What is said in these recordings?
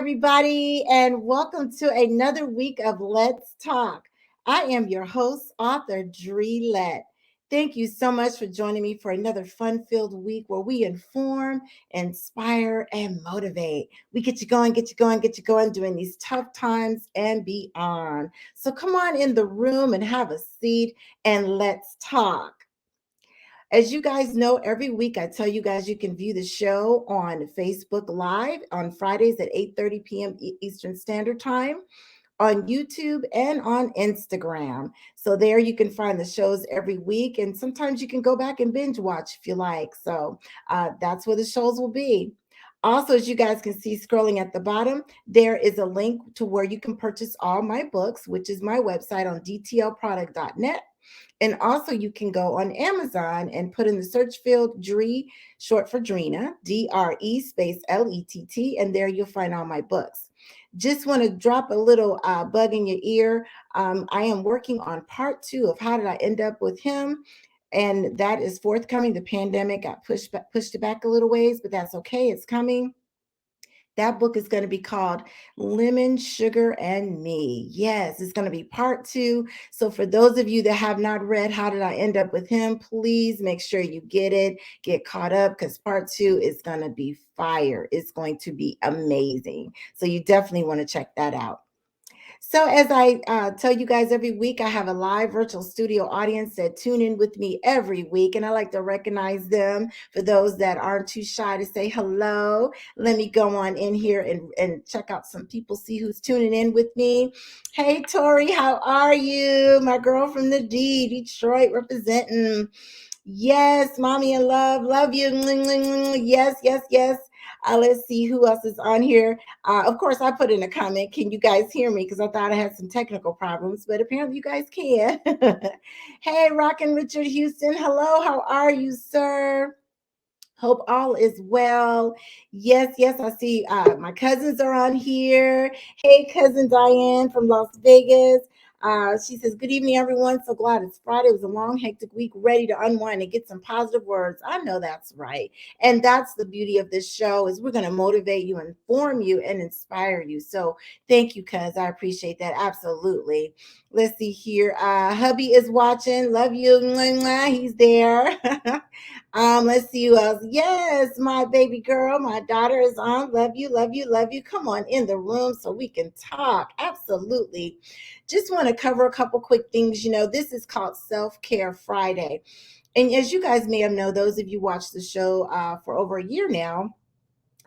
everybody, and welcome to another week of Let's Talk. I am your host, author Let. Thank you so much for joining me for another fun filled week where we inform, inspire, and motivate. We get you going, get you going, get you going during these tough times and beyond. So come on in the room and have a seat and let's talk. As you guys know, every week I tell you guys you can view the show on Facebook Live on Fridays at 8:30 p.m. Eastern Standard Time, on YouTube and on Instagram. So there you can find the shows every week, and sometimes you can go back and binge watch if you like. So that's where the shows will be. Also, as you guys can see scrolling at the bottom, there is a link to where you can purchase all my books, which is my website on dtlproduct.net. And also, you can go on Amazon and put in the search field Dree, short for Drina, DRE space LETT, and there you'll find all my books. Just want to drop a little bug in your ear. I am working on part two of How Did I End Up with Him? And that is forthcoming. The pandemic got pushed it back a little ways, but that's okay. It's coming. That book is going to be called Lemon, Sugar, and Me. Yes, it's going to be part two. So, for those of you that have not read How Did I End Up with Him, please make sure you get it, get caught up, because part two is going to be fire. It's going to be amazing. So, you definitely want to check that out. So, as I tell you guys every week, I have a live virtual studio audience that tune in with me every week, and I like to recognize them. For those that aren't too shy to say hello, let me go on in here and check out some people, see who's tuning in with me. Hey, Tori, how are you? My girl from the D, Detroit, representing. Yes, mommy in love you. Yes, yes, yes. Let's see who else is on here. Of course, I put in a comment. Can you guys hear me? Because I thought I had some technical problems, but apparently you guys can. Hey, Rockin' Richard Houston. Hello, how are you, sir? Hope all is well. Yes, yes, I see my cousins are on here. Hey, cousin Diane from Las Vegas. She says, "Good evening, everyone. So glad it's Friday. It was a long, hectic week, ready to unwind and get some positive words." I know that's right. And that's the beauty of this show is we're going to motivate you, inform you, and inspire you. So thank you, cuz. I appreciate that. Absolutely. Let's see here. Hubby is watching. Love you. Mwah, mwah. He's there. Let's see who else. Yes, my baby girl, my daughter is on. Love you, love you, love you. Come on in the room so we can talk. Absolutely. Just want to cover a couple quick things. You know, this is called Self Care Friday. And as you guys may have known, those of you watched the show for over a year now,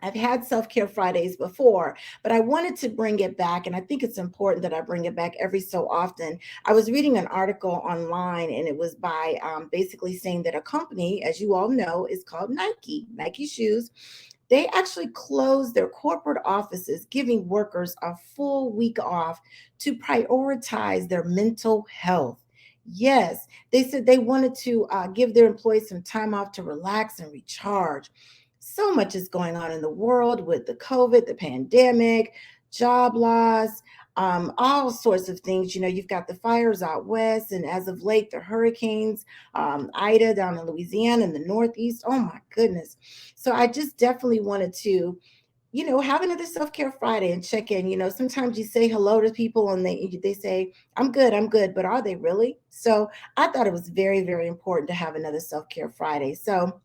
I've had Self Care Fridays before, but I wanted to bring it back. And I think it's important that I bring it back every so often. I was reading an article online, and it was by basically saying that a company, as you all know, is called Nike shoes. They actually closed their corporate offices, giving workers a full week off to prioritize their mental health. Yes, they said they wanted to give their employees some time off to relax and recharge. So much is going on in the world with the COVID, the pandemic, job loss, all sorts of things. You know, you've got the fires out west, and as of late, the hurricanes, Ida down in Louisiana and the Northeast. Oh my goodness. So I just definitely wanted to, have another self-care Friday and check in. Sometimes you say hello to people and they say, I'm good, but are they really? So I thought it was very, very important to have another self-care Friday. So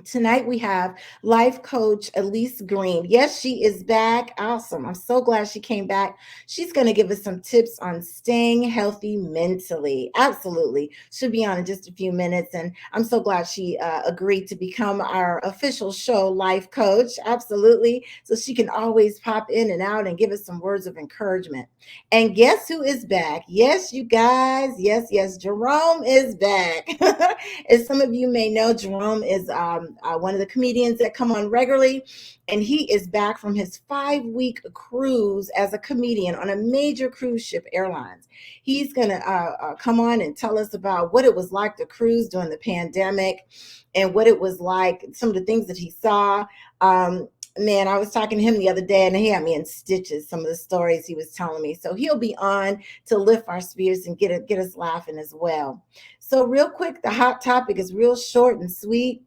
tonight we have life coach Elise Green. Yes, she is back. Awesome. I'm so glad she came back. She's going to give us some tips on staying healthy mentally. Absolutely. She'll be on in just a few minutes. And I'm so glad she agreed to become our official show life coach. Absolutely. So she can always pop in and out and give us some words of encouragement. And guess who is back? Yes, you guys. Yes, yes. JeROME is back. As some of you may know, JeROME is one of the comedians that come on regularly, and he is back from his 5-week cruise as a comedian on a major cruise ship airlines. He's going to come on and tell us about what it was like to cruise during the pandemic and what it was like, some of the things that he saw. Man, I was talking to him the other day and he had me in stitches, some of the stories he was telling me. So he'll be on to lift our spirits and get us laughing as well. So real quick, the hot topic is real short and sweet.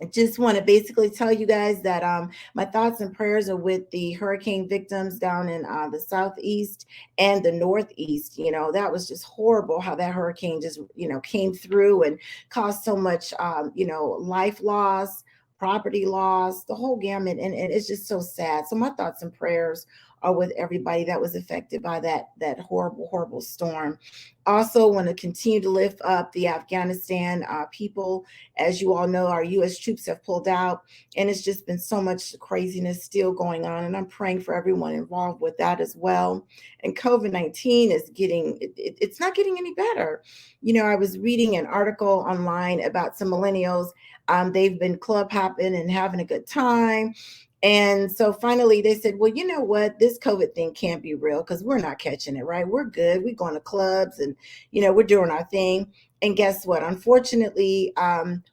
just want to basically tell you guys that my thoughts and prayers are with the hurricane victims down in the southeast and the northeast. That was just horrible how that hurricane just came through and caused so much life loss, property loss, the whole gamut, and it's just so sad. So my thoughts and prayers are with everybody that was affected by that horrible storm. Also want to continue to lift up the Afghanistan people. As you all know, our U.S. troops have pulled out, and it's just been so much craziness still going on. And I'm praying for everyone involved with that as well. And COVID-19 is it's not getting any better. I was reading an article online about some millennials. They've been club hopping and having a good time. And so finally they said, well, you know what? This COVID thing can't be real because we're not catching it, right? We're good. We're going to clubs and, we're doing our thing. And guess what? Unfortunately,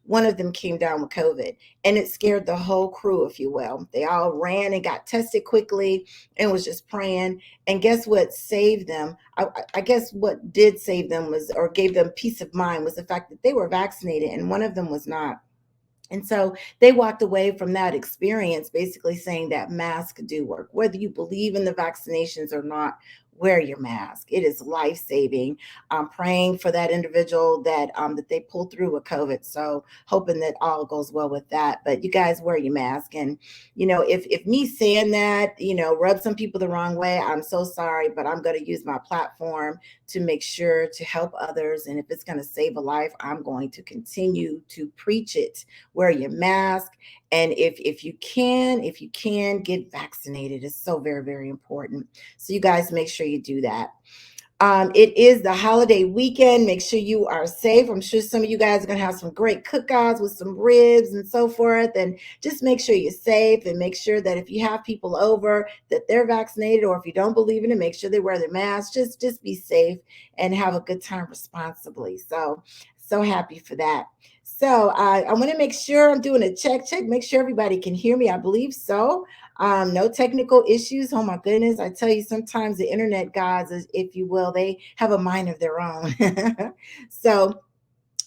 one of them came down with COVID, and it scared the whole crew, if you will. They all ran and got tested quickly and was just praying. And guess what saved them? I guess what did save them was, or gave them peace of mind, was the fact that they were vaccinated and one of them was not. And so they walked away from that experience basically saying that masks do work. Whether you believe in the vaccinations or not, wear your mask. It is life saving. I'm praying for that individual that they pull through with COVID. So hoping that all goes well with that. But you guys wear your mask. And if me saying that rubs some people the wrong way, I'm so sorry. But I'm going to use my platform to make sure to help others. And if it's going to save a life, I'm going to continue to preach it. Wear your mask, and if you can get vaccinated. It's so very, very important. So you guys make sure you do that. It is the holiday weekend. Make sure you are safe. I'm sure some of you guys are going to have some great cookouts with some ribs and so forth. And just make sure you're safe, and make sure that if you have people over that they're vaccinated, or if you don't believe in it, make sure they wear their masks. Just be safe and have a good time responsibly. So happy for that. So I want to make sure I'm doing a check, make sure everybody can hear me. I believe so. No technical issues. Oh my goodness. I tell you, sometimes the internet gods, if you will, they have a mind of their own. So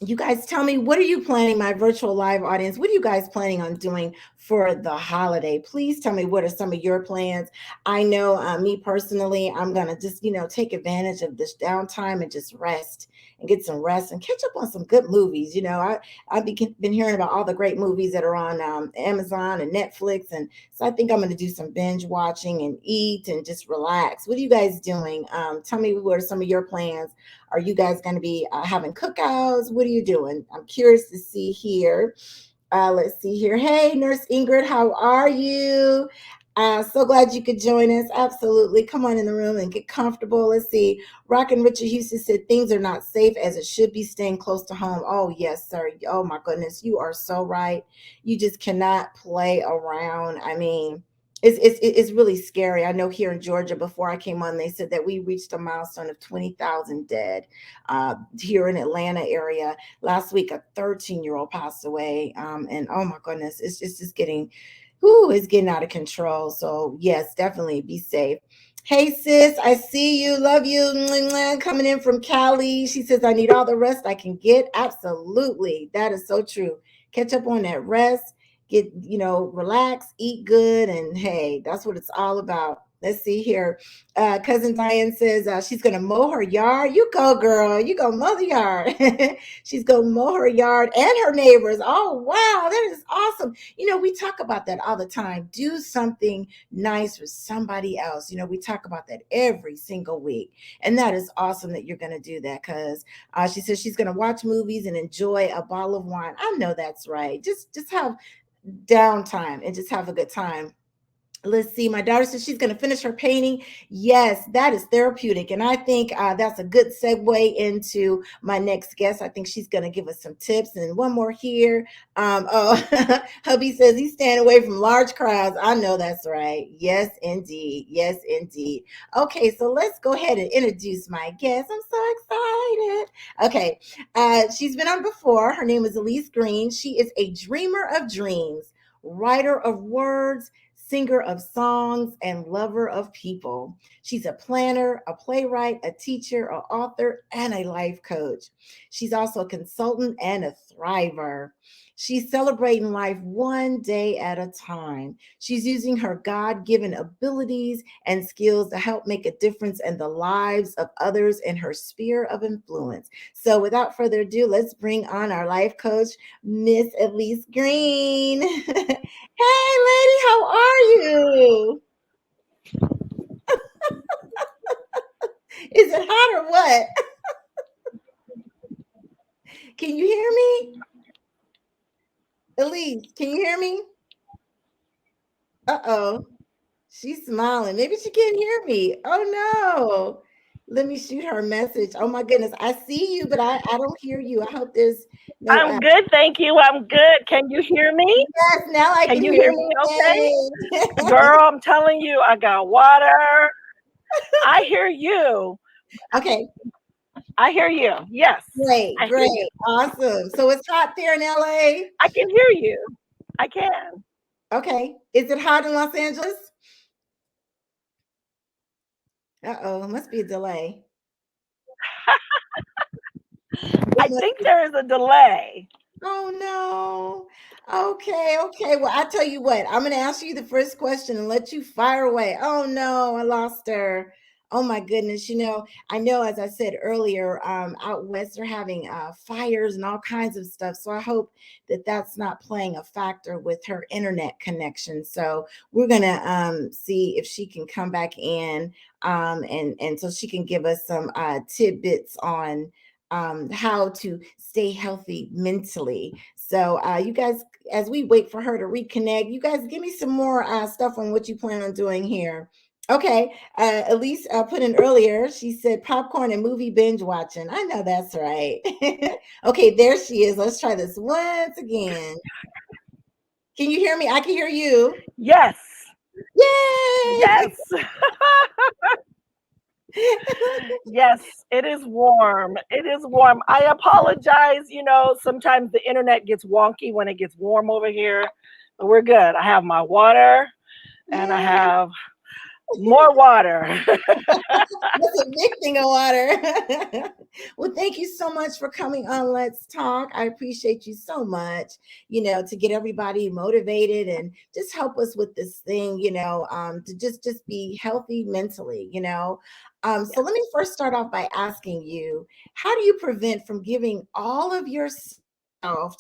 you guys tell me, what are you planning, my virtual live audience? What are you guys planning on doing for the holiday? Please tell me, what are some of your plans? I know me personally, I'm going to just, take advantage of this downtime and just rest and get some rest and catch up on some good movies. I've been hearing about all the great movies that are on Amazon and Netflix. And so I think I'm going to do some binge watching and eat and just relax. What are you guys doing? Tell me, what are some of your plans? Are you guys going to be having cookouts? What are you doing? I'm curious to see here. Let's see here. Hey, Nurse Ingrid, how are you? So glad you could join us. Absolutely. Come on in the room and get comfortable. Let's see. Rockin' Richard Houston said things are not safe as it should be, staying close to home. Oh, yes, sir. Oh, my goodness. You are so right. You just cannot play around. I mean, it's really scary. I know here in Georgia, before I came on, they said that we reached a milestone of 20,000 dead here in Atlanta area. Last week, a 13-year-old passed away. And oh my goodness, it's just getting, it's getting out of control. So yes, definitely be safe. Hey sis, I see you. Love you. Coming in from Cali. She says, I need all the rest I can get. Absolutely. That is so true. Catch up on that rest. Get, relax, eat good. And hey, that's what it's all about. Let's see here. Cousin Diane says she's going to mow her yard. You go, girl. You go mow the yard. She's going to mow her yard and her neighbors. Oh, wow. That is awesome. We talk about that all the time. Do something nice for somebody else. We talk about that every single week. And that is awesome that you're going to do that, because she says she's going to watch movies and enjoy a bottle of wine. I know that's right. Just have downtime and just have a good time. Let's see. My daughter says she's going to finish her painting. Yes, that is therapeutic. And I think that's a good segue into my next guest. I think she's going to give us some tips. And one more here. Hubby says he's staying away from large crowds. I know that's right. Yes, indeed. Yes, indeed. Okay, so let's go ahead and introduce my guest. I'm so excited. Okay, she's been on before. Her name is Elise Green. She is a dreamer of dreams, writer of words, singer of songs, and lover of people. She's a planner, a playwright, a teacher, an author, and a life coach. She's also a consultant and a thriver. She's celebrating life one day at a time. She's using her God given abilities and skills to help make a difference in the lives of others in her sphere of influence. So, without further ado, let's bring on our life coach, Miss Elise Green. Hey, lady, how are you? Is it hot or what? Can you hear me? Elise, can you hear me? Uh-oh. She's smiling. Maybe she can't hear me. Oh no. Let me shoot her a message. Oh my goodness. I see you, but I don't hear you. I hope there's no I'm good, thank you. I'm good. Can you hear me? yes, now I Can can you hear hear you. me okay? Yay. Girl, I'm telling you, I got water. I hear you. Okay, I hear you. Yes, great, I hear you. great, awesome. So it's hot there in LA. I can hear you. I can. Okay. Is it hot in Los Angeles? Uh-oh, must be a delay. It I must think be. there is a delay. Oh no. Okay, okay. Well, I tell you what, I'm gonna ask you the first question and let you fire away. Oh no, I lost her. Oh my goodness. I know as I said earlier, out west they're having fires and all kinds of stuff. So I hope that that's not playing a factor with her internet connection. So we're gonna see if she can come back in and so she can give us some tidbits on how to stay healthy mentally. So, you guys, as we wait for her to reconnect, you guys give me some more stuff on what you plan on doing here. Okay, Elise put in earlier. She said popcorn and movie binge watching. I know that's right. Okay, there she is. Let's try this once again. Can you hear me? I can hear you. Yes. Yay! Yes. Yes, it is warm. It is warm. I apologize. Sometimes the internet gets wonky when it gets warm over here, but we're good. I have my water and I Yeah. have more water. That's a big thing of water. Well, thank you so much for coming on Let's Talk. I appreciate you so much, to get everybody motivated and just help us with this thing, to just be healthy mentally, So let me first start off by asking you, how do you prevent from giving all of yourself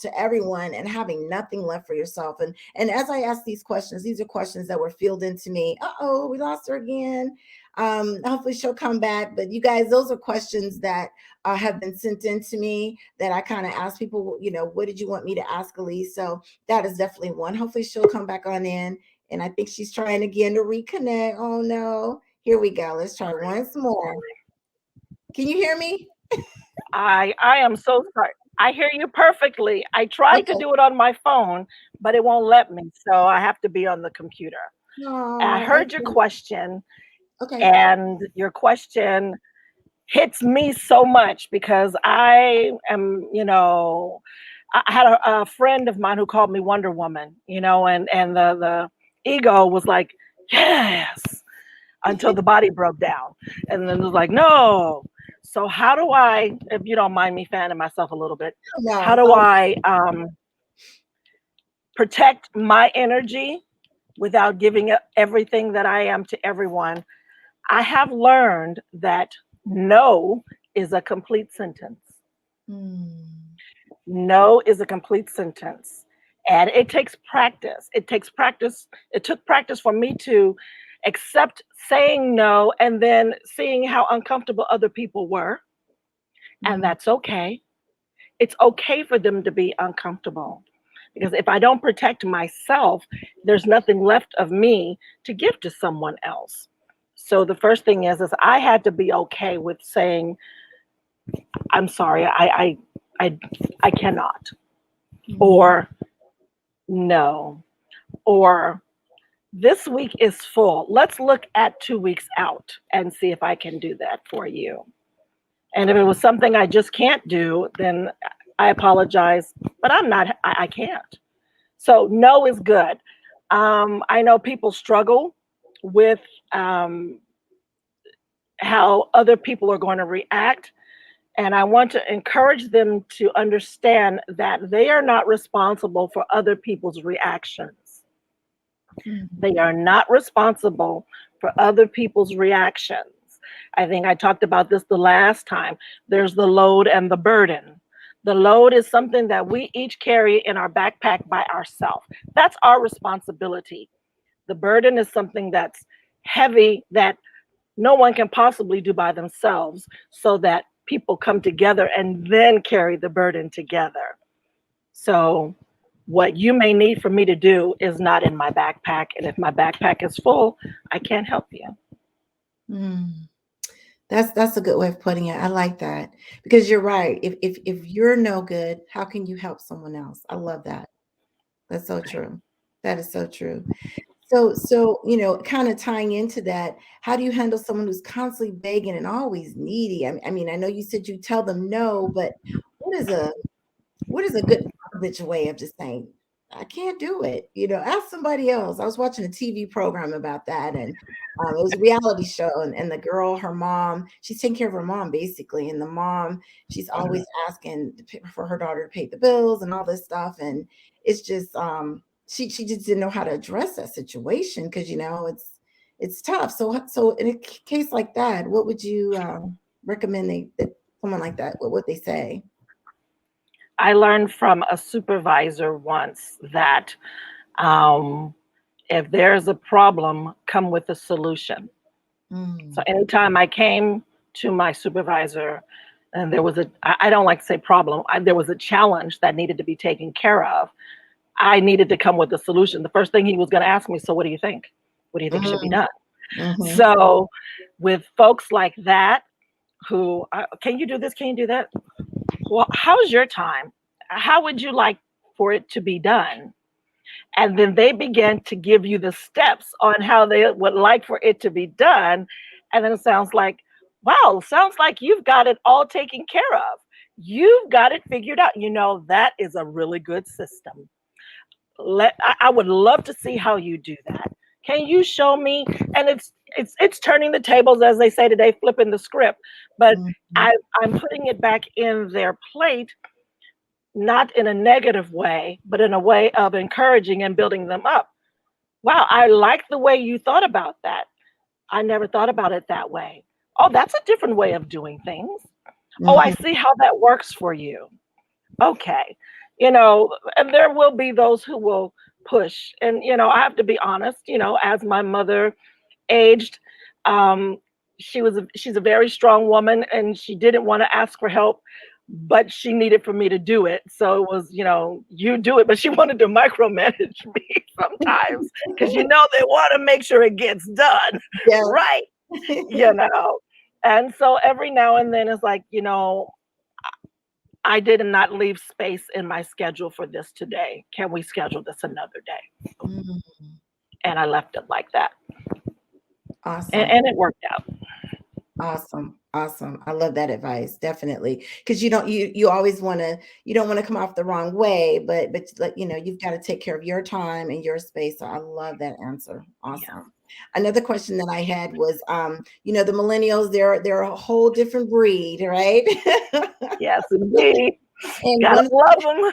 to everyone and having nothing left for yourself? And as I ask these questions, these are questions that were filled into me. Uh-oh, we lost her again. Hopefully she'll come back. But you guys, those are questions that have been sent in to me that I kind of ask people, what did you want me to ask Elise? So that is definitely one. Hopefully she'll come back on in. And I think she's trying again to reconnect. Oh no. Here we go. Let's try once more. Can you hear me? I am so sorry. I hear you perfectly. I tried to Okay. do it on my phone, but it won't let me. So I have to be on the computer. I Oh, heard your okay. question, Okay. and your question hits me so much because I am, I had a friend of mine who called me Wonder Woman, and the ego was like, yes, until the body broke down. And then it was like, no. So how do I, if you don't mind me fanning myself a little bit, how No. do Oh, I protect my energy without giving everything that I am to everyone? I have learned that no is a complete sentence. hmm. No is a complete sentence. And it takes practice. It takes practice. It took practice for me to accept saying no and then seeing how uncomfortable other people were. And Hmm. that's okay. It's okay for them to be uncomfortable. Because if I don't protect myself, there's nothing left of me to give to someone else. So the first thing is I had to be okay with saying, I'm sorry, I I cannot. Hmm. Or no. Or this week is full. Let's look at 2 weeks out and see if I can do that for you. And if it was something I just can't do, then I apologize, but I can't. So no is good. I know people struggle with um, how other people are going to react. And I want to encourage them to understand that they are not responsible for other people's reactions. Mhm. They are not responsible for other people's reactions. I think I talked about this the last time. There's the load and the burden. The load is something that we each carry in our backpack by ourselves. That's our responsibility. The burden is something that's heavy that no one can possibly do by themselves, so that people come together and then carry the burden together. So, what you may need for me to do is not in my backpack. And if my backpack is full, I can't help you. Mm. That's a good way of putting it. I like that because you're right. If you're no good, how can you help someone else? I love that. That's so Right. true. That is so true. So kind of tying into that, how do you handle someone who's constantly begging and always needy? I mean, I know you said you tell them no, but what is a what is a good verbiage way of just saying, I can't do it? Ask somebody else. I was watching a TV program about that, and it was a reality show, and the girl, her mom, she's taking care of her mom basically, and the mom, she's always Mhm. asking for her daughter to pay the bills and all this stuff, and it's just she just didn't know how to address that situation because it's tough. So in a case like that, what would you recommend that someone like that, what would they say? I learned from a supervisor once that um, if there's a problem, come with a solution. So Mm. anytime I came to my supervisor and there was I don't like to say problem, there was a challenge that needed to be taken care of, I needed to come with a solution. The first thing he was going to ask me, so what do you think? What do you think should be Mm. done? Mhm. So with folks like that, who, can you do this? Can you do that? Well, how's your time? How would you like for it to be done? And then they begin to give you the steps on how they would like for it to be done. And then it sounds like, wow, sounds like you've got it all taken care of. You've got it figured out. That is a really good system. I would love to see how you do that. Can you show me? And it's turning the tables, as they say today, flipping the script. But Mhm. I, I'm putting it back in their plate, not in a negative way, but in a way of encouraging and building them up. Wow, I like the way you thought about that. I never thought about it that way. Oh, that's a different way of doing things. Oh, I Mhm. see how that works for you. Okay. And there will be those who will push. And, I have to be honest, as my mother aged, um, she's a very strong woman and she didn't want to ask for help, but she needed for me to do it. So it was, you do it, but she wanted to micromanage me sometimes because they want to make sure it gets done. Yeah. Right. You know. And so every now and then it's like, I did not leave space in my schedule for this today. Can we schedule this another day? Mm. And I left it like that. And, Awesome. and it worked out. Awesome. Awesome. I love that advice. Definitely. Because you always want to, you don't want to come off the wrong way, but like, you've got to take care of your time and your space. So I love that answer. Yeah. Awesome. Another question that I had was, the millennials, they're a whole different breed, right? Yes, indeed. and Gotta one love them.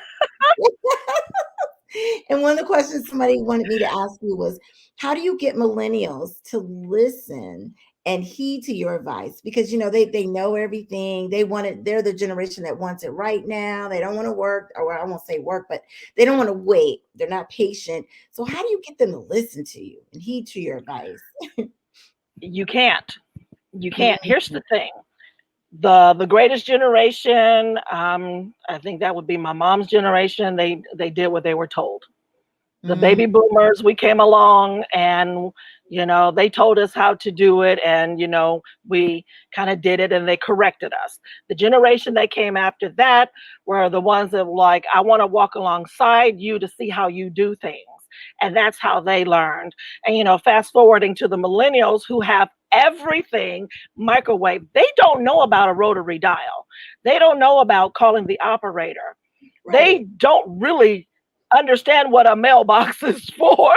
And one of the questions somebody wanted me to ask you was, how do you get millennials to listen and heed to your advice? Because they know everything. They're the generation that wants it right now. They don't want to work, or I won't say work, but they don't want to wait. They're not patient. So how do you get them to listen to you and heed to your advice? You can't. You can't. Mhm. Here's the thing. The greatest generation, I think that would be my mom's generation. They did what they were told. The Mhm. baby boomers, we came along and they told us how to do it, and we kind of did it and they corrected us. The generation that came after that were the ones that were like, I want to walk alongside you to see how you do things. And that's how they learned. And fast forwarding to the millennials who have everything microwave, they don't know about a rotary dial. They don't know about calling the operator. Right. They don't really understand what a mailbox is for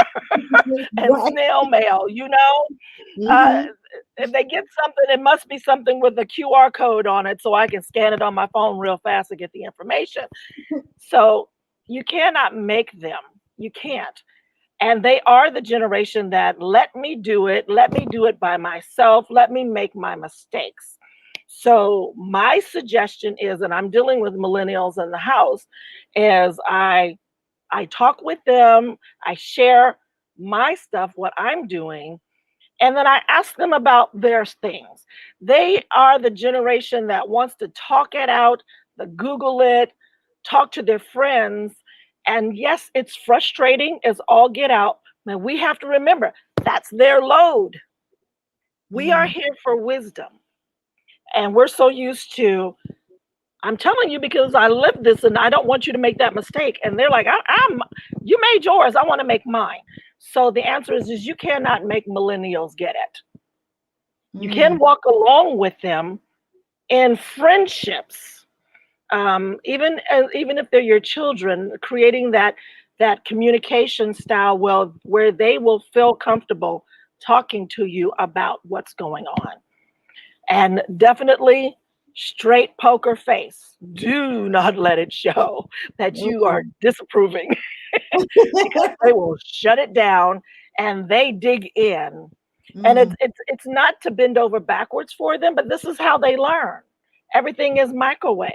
and Right. snail mail, you know? Uh, Hmm. if they get something, it must be something with a QR code on it so I can scan it on my phone real fast to get the information. So you cannot make them. You can't. And they are the generation that let me do it by myself, let me make my mistakes. So my suggestion is, and I'm dealing with millennials in the house, is I talk with them, I share my stuff, what I'm doing, and then I ask them about their things. They are the generation that wants to talk it out, the Google it, talk to their friends. And yes, it's frustrating as all get out, but we have to remember that's their load. We are Mm. here for wisdom. And we're so used to, I'm telling you because I lived this and I don't want you to make that mistake. And they're like, you made yours. I want to make mine. So the answer is you cannot make millennials get it. You Mm. can walk along with them in friendships, even if they're your children, creating that communication style where they will feel comfortable talking to you about what's going on. And definitely straight poker face. Do not let it show that you are Mm. disapproving because they will shut it down and they dig in. And Mm. it's not to bend over backwards for them, but this is how they learn. Everything is microwave.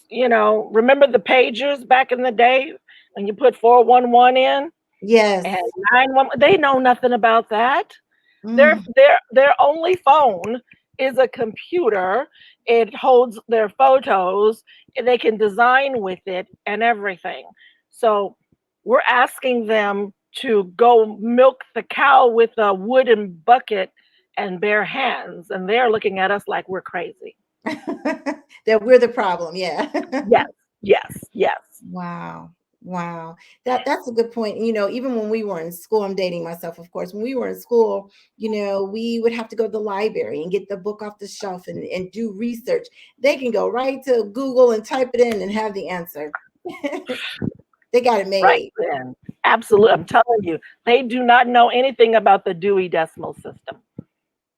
You know, remember the pagers back in the day when you put 411 in and Yes. 911? They know nothing about that. Their Mm. their their only phone is a computer. It holds their photos. And they can design with it and everything. So we're asking them to go milk the cow with a wooden bucket and bare hands, and they're looking at us like we're crazy. That we're the problem. Yeah. Yes, yes, yes. Wow. Wow. That's a good point. Even when we were in school, I'm dating myself, of course. When we were in school, we would have to go to the library and get the book off the shelf and do research. They can go right to Google and type it in and have the answer. They got it Right made. then. Absolutely. I'm telling you, they do not know anything about the Dewey Decimal System.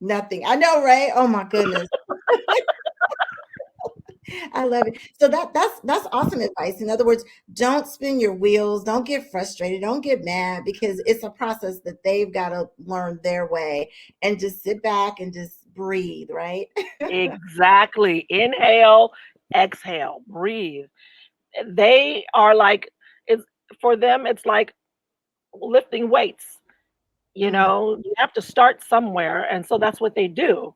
Nothing. I know, right? Oh my goodness. I love it. So that's awesome advice. In other words, don't spin your wheels, don't get frustrated, don't get mad because it's a process that they've got to learn their way and just sit back and just breathe, right? Exactly. Inhale, exhale, breathe. They are like, it's for them, it's like lifting weights. Mm. You have to start somewhere. And so that's what they do.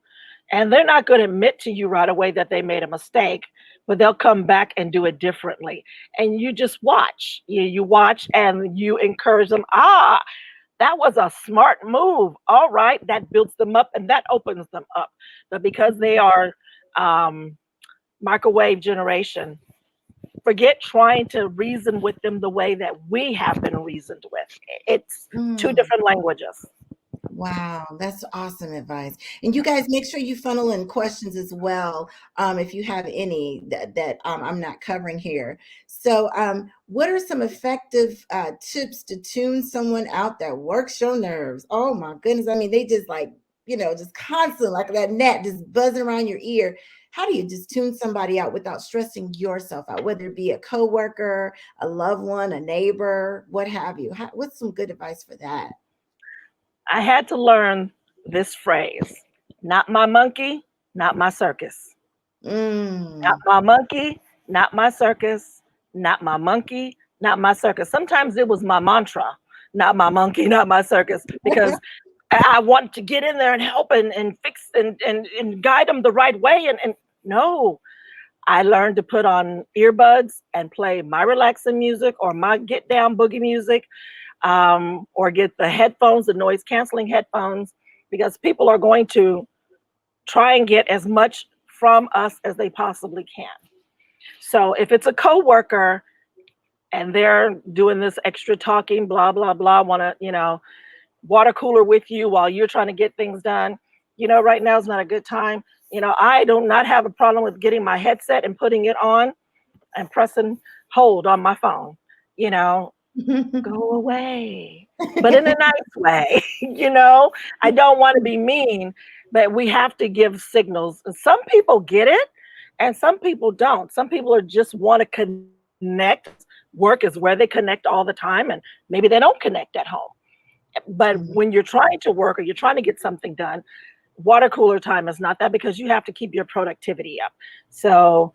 And they're not going to admit to you right away that they made a mistake, but they'll come back and do it differently. And you just watch. You watch and you encourage them. That was a smart move. All right. That builds them up and that opens them up. But because they are um, microwave generation, forget trying to reason with them the way that we have been reasoned with. It's two Mm. different languages. Wow, that's awesome advice. And you guys make sure you funnel in questions as well, if you have any that I'm not covering here. So, what are some effective tips to tune someone out that works your nerves? Oh my goodness. I mean, they just like, just constant, like that gnat just buzzing around your ear. How do you just tune somebody out without stressing yourself out, whether it be a coworker, a loved one, a neighbor, what have you? What's some good advice for that? I had to learn this phrase: not my monkey, not my circus. Not Mm. my monkey, not my circus. Not my monkey, not my circus. Sometimes it was my mantra: not my monkey, not my circus, because I want to get in there and help and fix and guide them the right way. And no, I learned to put on earbuds and play my relaxing music or my get down boogie music, or get the headphones, the noise canceling headphones, because people are going to try and get as much from us as they possibly can. So if it's a coworker and they're doing this extra talking, blah, blah, blah, want to, water cooler with you while you're trying to get things done, right now is not a good time. I do not have a problem with getting my headset and putting it on and pressing hold on my phone. you know, go away, but in a nice way. You know, I don't want to be mean, but we have to give signals. And some people get it and some people don't. Some people are just want to connect. Work is where they connect all the time, and maybe they don't connect at home. But Mhm, when you're trying to work or you're trying to get something done, water cooler time is not that, because you have to keep your productivity up. So,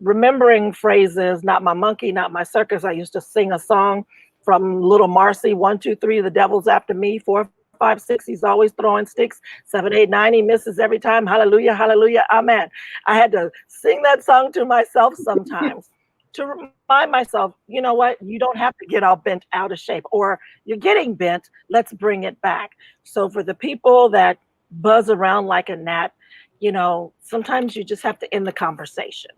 remembering phrases, not my monkey, not my circus. I used to sing a song from Little Marcy, 1, 2, 3, the devil's after me, 4, 5, 6, he's always throwing sticks, 7, 8, 9, he misses every time. Hallelujah, hallelujah, amen. I had to sing that song to myself sometimes to remind myself, you know what, you don't have to get all bent out of shape, or you're getting bent, let's bring it back. So for the people that buzz around like a gnat, sometimes you just have to end the conversation.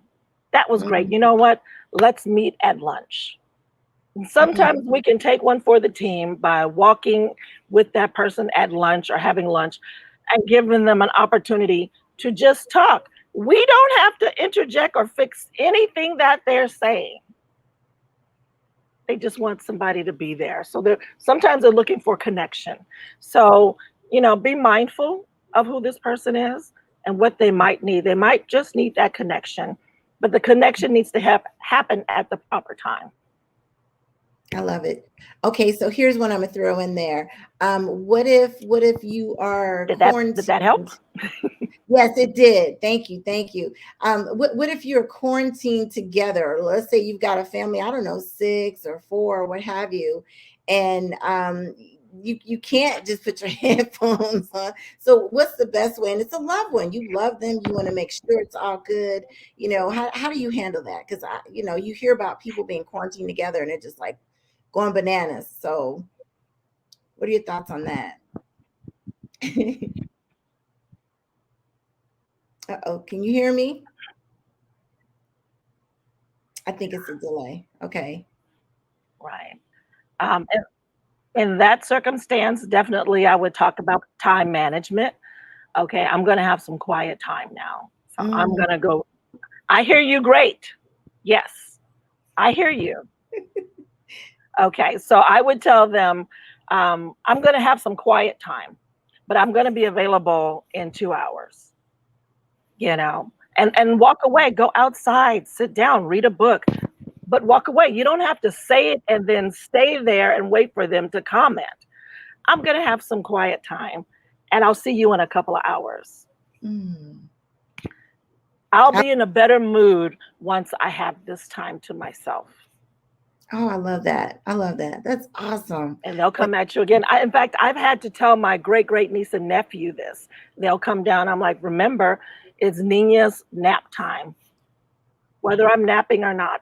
That was great. mhm, You know what? Let's meet at lunch. And mhm. sometimes we can take one for the team by walking with that person at lunch or having lunch and giving them an opportunity to just talk. We don't have to interject or fix anything that they're saying. They just want somebody to be there. So they're sometimes they're looking for connection. So, be mindful of who this person is and what they might need. They might just need that connection, but the connection needs to happen at the proper time. I love it. Okay, so here's what I'm gonna throw in there. What if you are Did that help? quarantined? Yes, it did. Thank you, thank you. What if you're quarantined together? Let's say you've got a family, I don't know, six or four or what have you, and you can't just put your headphones on. So what's the best way? And it's a loved one. You love them. You want to make sure it's all good. How do you handle that? Because you hear about people being quarantined together and they're just like going bananas. So what are your thoughts on that? Uh-oh, can you hear me? I think it's a delay. Okay. Right. In that circumstance, definitely I would talk about time management. Okay, I'm going to have some quiet time now. So I'm Mm, going to go. I hear you great. Yes, I hear you. Okay, so I would tell them, I'm going to have some quiet time, but I'm going to be available in 2 hours, and walk away, go outside, sit down, read a book, but walk away. You don't have to say it and then stay there and wait for them to comment. I'm going to have some quiet time and I'll see you in a couple of hours. mm. I'll I- be in a better mood once I have this time to myself. oh, I love that. I love that. That's awesome. And they'll That- come at you again. In fact, I've had to tell my great great niece and nephew this. They'll come down. I'm like, remember, it's Nina's nap time, whether I'm napping or not.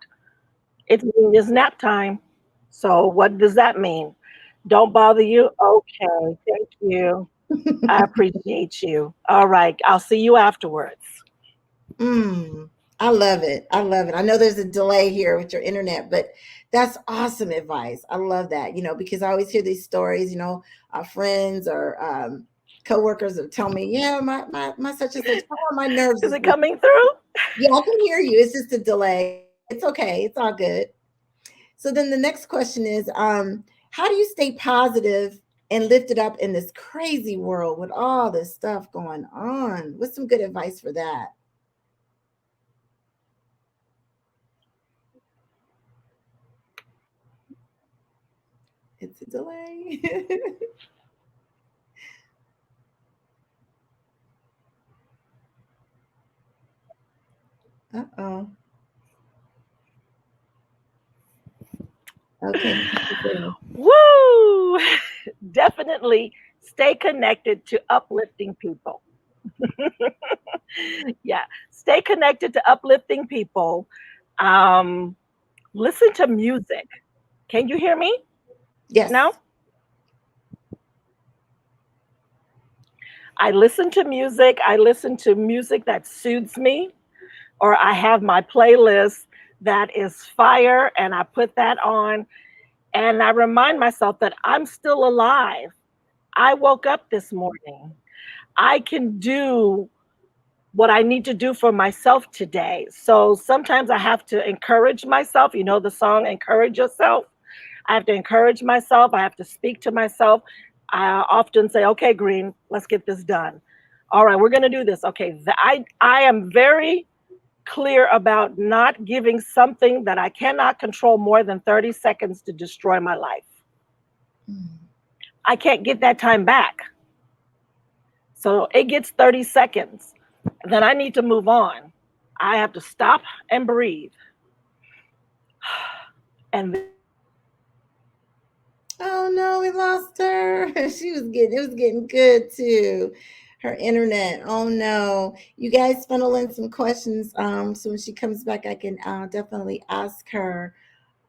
It's Nina's nap time. So what does that mean? Don't bother you? Okay, thank you. I appreciate you. All right, I'll see you afterwards. mm, I love it. I love it. I know there's a delay here with your internet, but that's awesome advice. I love that, because I always hear these stories, friends or coworkers that tell me, yeah, my such and such, oh, my nerves Is is it working. coming through? Yeah, I can hear you. It's just a delay. It's okay. It's all good. So then the next question is, how do you stay positive and lifted up in this crazy world with all this stuff going on? What's some good advice for that? It's a delay. Uh-oh. Okay. Woo! Definitely stay connected to uplifting people. Yeah, stay connected to uplifting people. Um, Listen to music. Can you hear me now? Yes. I listen to music. I listen to music that suits me, or I have my playlist that is fire and I put that on and I remind myself that I'm still alive. I woke up this morning. I can do what I need to do for myself today. So sometimes I have to encourage myself. You know the song Encourage Yourself? I have to encourage myself. I have to speak to myself. I often say, okay, Green, let's get this done. All right, we're going to do this. Okay, I am very clear about not giving something that I cannot control more than 30 seconds to destroy my life. Mm. I can't get that time back. So it gets 30 seconds. Then I need to move on. I have to stop and breathe. And then I have to move on. Oh no, we lost her. She was getting it was getting good too. Her internet. Oh no. You guys funnel in some questions. So when she comes back, I can definitely ask her.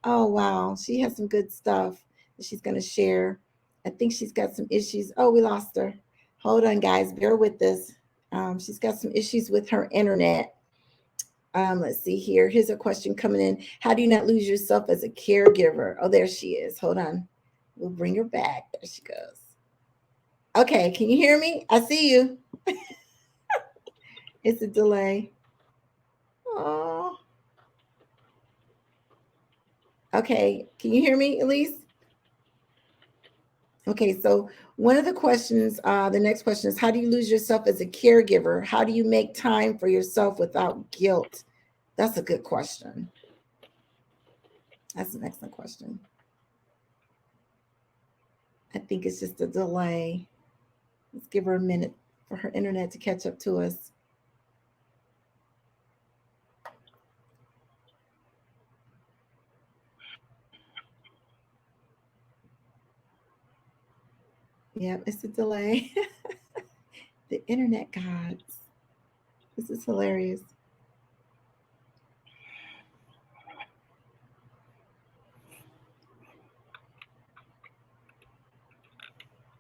Oh wow, she has some good stuff that she's gonna share. I think she's got some issues. Oh, we lost her. Hold on, guys. Bear with us. She's got some issues with her internet. Let's see here. Here's a question coming in. How do you not lose yourself as a caregiver? Oh, there she is. Hold on. We'll bring her back. There she goes. Okay, can you hear me? I see you. It's a delay. Oh, okay. Can you hear me, Elise? Okay, so one of the questions, the next question is, how do you lose yourself as a caregiver? How do you make time for yourself without guilt? That's a good question. That's an excellent question. I think it's just a delay. Let's give her a minute for her internet to catch up to us. Yep, it's a delay. The internet gods. This is hilarious.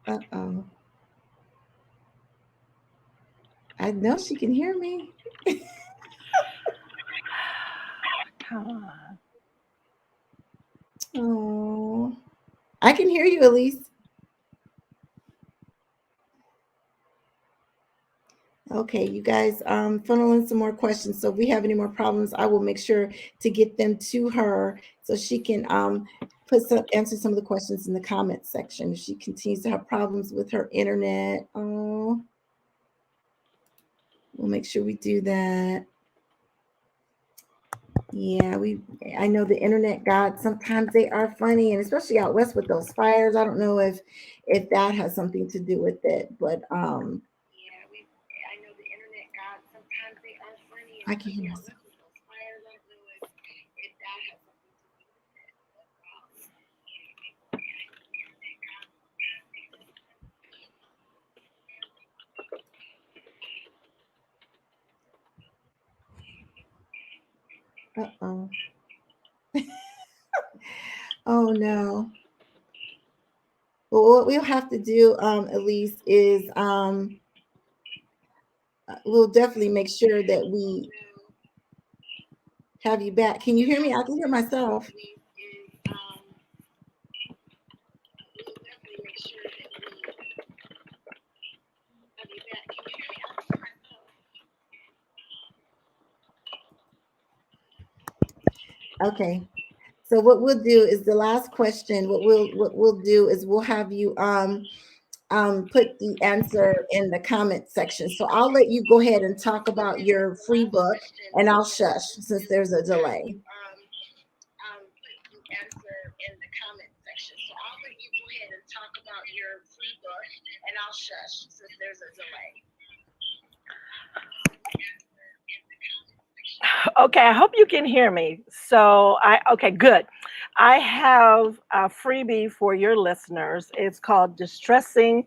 Uh-oh. I know she can hear me. come on. Oh, I can hear you, Elise. Okay, you guys, funnel in some more questions. So if we have any more problems, I will make sure to get them to her so she can answer some of the questions in the comment section. If she continues to have problems with her internet, oh, we'll make sure we do that. Yeah, I know the internet gods, sometimes they are funny, and especially out west with those fires. I don't know if that has something to do with it, but Yeah, I know the internet gods, sometimes they are funny, and I can hear especially out myself. west with those fires. I don't know if that has something to do with it. But, Uh-oh. Oh no. Well, what we'll have to do, Elise, is we'll definitely make sure that we have you back. Can you hear me? I can hear myself. we'll definitely make sure that we have you back. Can you hear me? Okay. So what we'll do is the last question. What we'll do is we'll have you put the answer in the comment section. So I'll let you go ahead and talk about Okay, so your the free last book, question, and what I'll we'll shush since do there's is a we'll have delay. you put the answer in the comment section. So I'll let you go ahead and talk about your free book, and I'll shush since there's a delay. Okay, I hope you can hear me. Okay, good. I have a freebie for your listeners. It's called De-stressing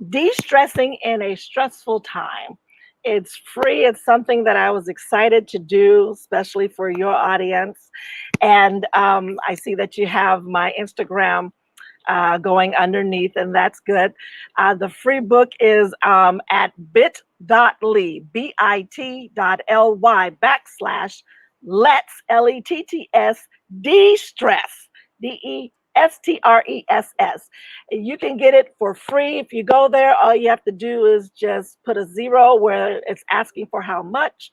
in a stressful time. It's free. It's something that I was excited to do, especially for your audience. And I see that you have my Instagram going underneath, and that's good. The free book is at bit.ly, bit.ly backslash let's, LETTS, de-stress, STRESS. You can get it for free. If you go there, all you have to do is just put a 0 where it's asking for how much,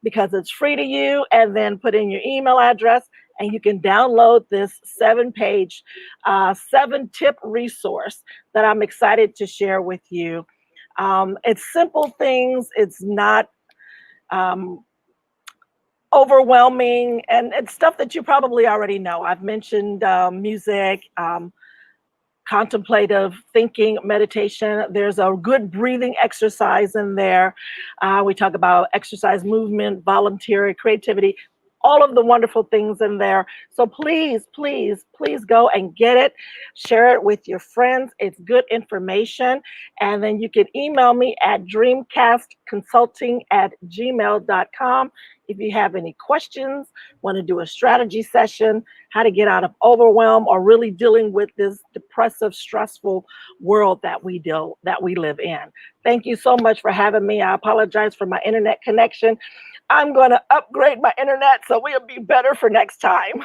because it's free to you, and then put in your email address, and you can download this 7-page, 7-tip resource that I'm excited to share with you. It's simple things. It's not um, overwhelming, and it's stuff that you probably already know. I've mentioned music, contemplative thinking, meditation. There's a good breathing exercise in there. We talk about exercise, movement, volunteering, creativity, all of the wonderful things in there. So please, please, please go and get it. Share it with your friends. It's good information. And then you can email me at dreamcastconsulting@gmail.com if you have any questions, want to do a strategy session, how to get out of overwhelm, or really dealing with this depressive, stressful world that we live in. Thank you so much for having me. I apologize for my internet connection. I'm going to upgrade my internet so we'll be better for next time.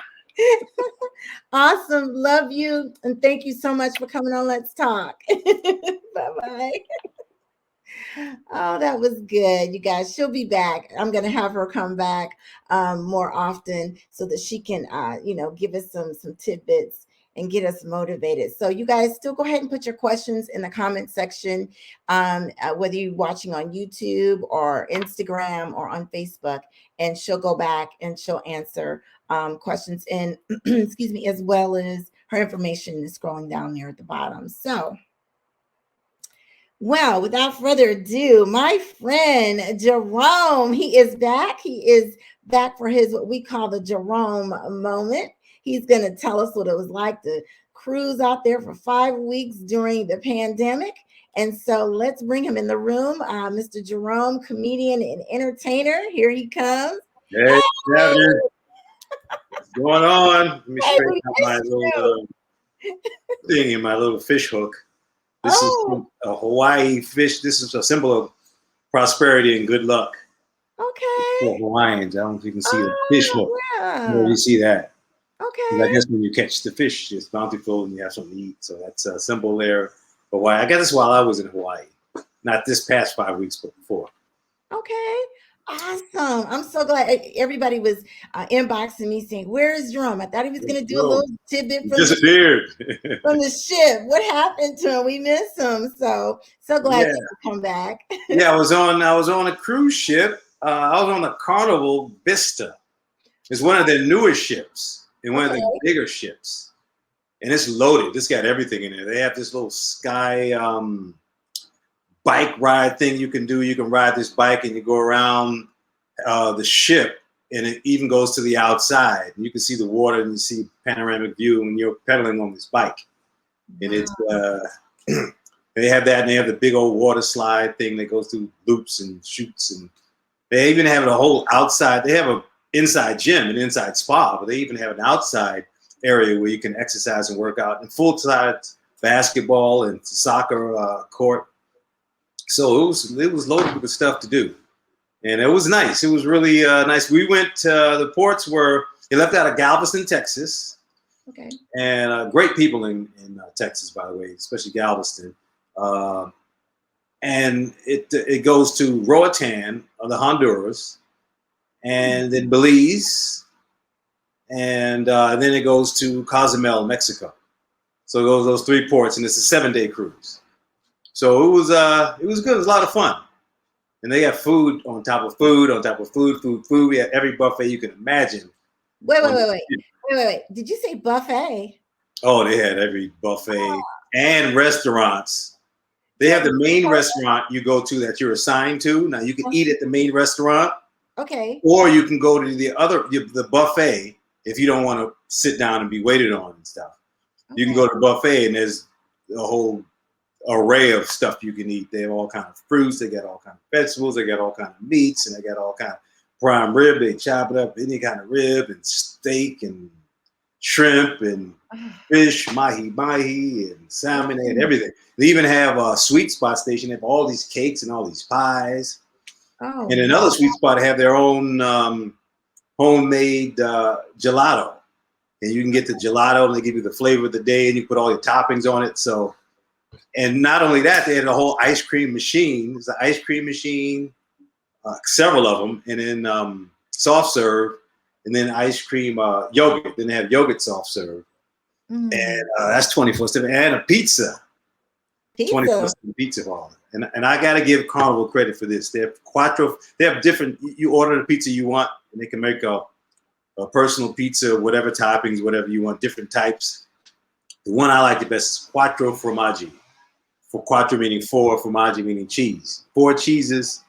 Awesome. Love you. And thank you so much for coming on Let's Talk. Bye-bye. Oh, that was good. You guys, she'll be back. I'm going to have her come back more often so that she can, give us some tidbits and get us motivated. So you guys still go ahead and put your questions in the comment section, whether you're watching on YouTube or Instagram or on Facebook, and she'll go back and she'll answer questions in, excuse me, as well as her information is scrolling down there at the bottom. So, well, without further ado, my friend JeROME, he is back. He is back for his what we call the JeROME moment. He's going to tell us what it was like to cruise out there for 5 weeks during the pandemic. And so let's bring him in the room. Mr. JeROME, comedian and entertainer. Here he comes. Hey, Gavin. What's going on? Let me straighten out my little thing in my little fish hook. This is a Hawaii fish. This is a symbol of prosperity and good luck. Okay. For Hawaiians. I don't know if you can see the fish hook. Yeah. You see that. Okay. I guess when you catch the fish, it's bountiful and you have something to eat. So that's a symbol there. Hawaii. I got this while I was in Hawaii. Not this past 5 weeks, but before. Okay. Awesome. I'm so glad everybody was inboxing me saying, where is JeROME? I thought he was going to do a little tidbit from from the ship. What happened to him? We miss him. So glad you could come back. Yeah, I was on a cruise ship. I was on a Carnival Vista. It's one of their newer ships and one of the bigger ships. And it's loaded. It's got everything in there. They have this little sky bike ride thing you can do. You can ride this bike and you go around the ship, and it even goes to the outside. And you can see the water and you see panoramic view when you're pedaling on this bike. And it's they have that, and they have the big old water slide thing that goes through loops and chutes, and they even have a whole outside. They have an inside gym, an inside spa, but they even have an outside area where you can exercise and work out, and full-size basketball and soccer court. So it was loaded with stuff to do, and it was nice. It was really nice. We went to the ports were they left out of Galveston, Texas. Okay. And great people in Texas, by the way, especially Galveston. And it goes to Roatan, the Honduras, and then Belize, and then it goes to Cozumel, Mexico. So it goes those 3 ports, and it's a 7-day cruise. So it was good. It was a lot of fun. And they have food on top of food on top of food. We had every buffet you can imagine. Wait. Did you say buffet? Oh, they had every buffet and restaurants. They have the main restaurant you go to that you're assigned to. Now you can eat at the main restaurant. Okay. Or you can go to the buffet if you don't want to sit down and be waited on and stuff. Okay. You can go to the buffet and there's a whole array of stuff you can eat. They have all kinds of fruits. They got all kinds of vegetables. They got all kinds of meats, and they got all kinds of prime rib. They chop it up, any kind of rib and steak and shrimp and fish, mahi and salmon and everything. They even have a sweet spot station. They have all these cakes and all these pies. Oh, and another sweet spot have their own homemade gelato. and you can get the gelato, and they give you the flavor of the day, and you put all your toppings on it. So, and not only that, they had a whole ice cream machine. There's an ice cream machine, several of them, and then soft serve, and then ice cream yogurt. Then they have yogurt soft serve, and that's 24/7, and a pizza. 24/7 pizza hall. And I got to give Carnival credit for this. They have different, you order the pizza you want, and they can make a personal pizza, whatever toppings, whatever you want, different types. The one I like the best is quattro formaggi. For quattro meaning four, formaggi meaning cheese. 4 cheeses.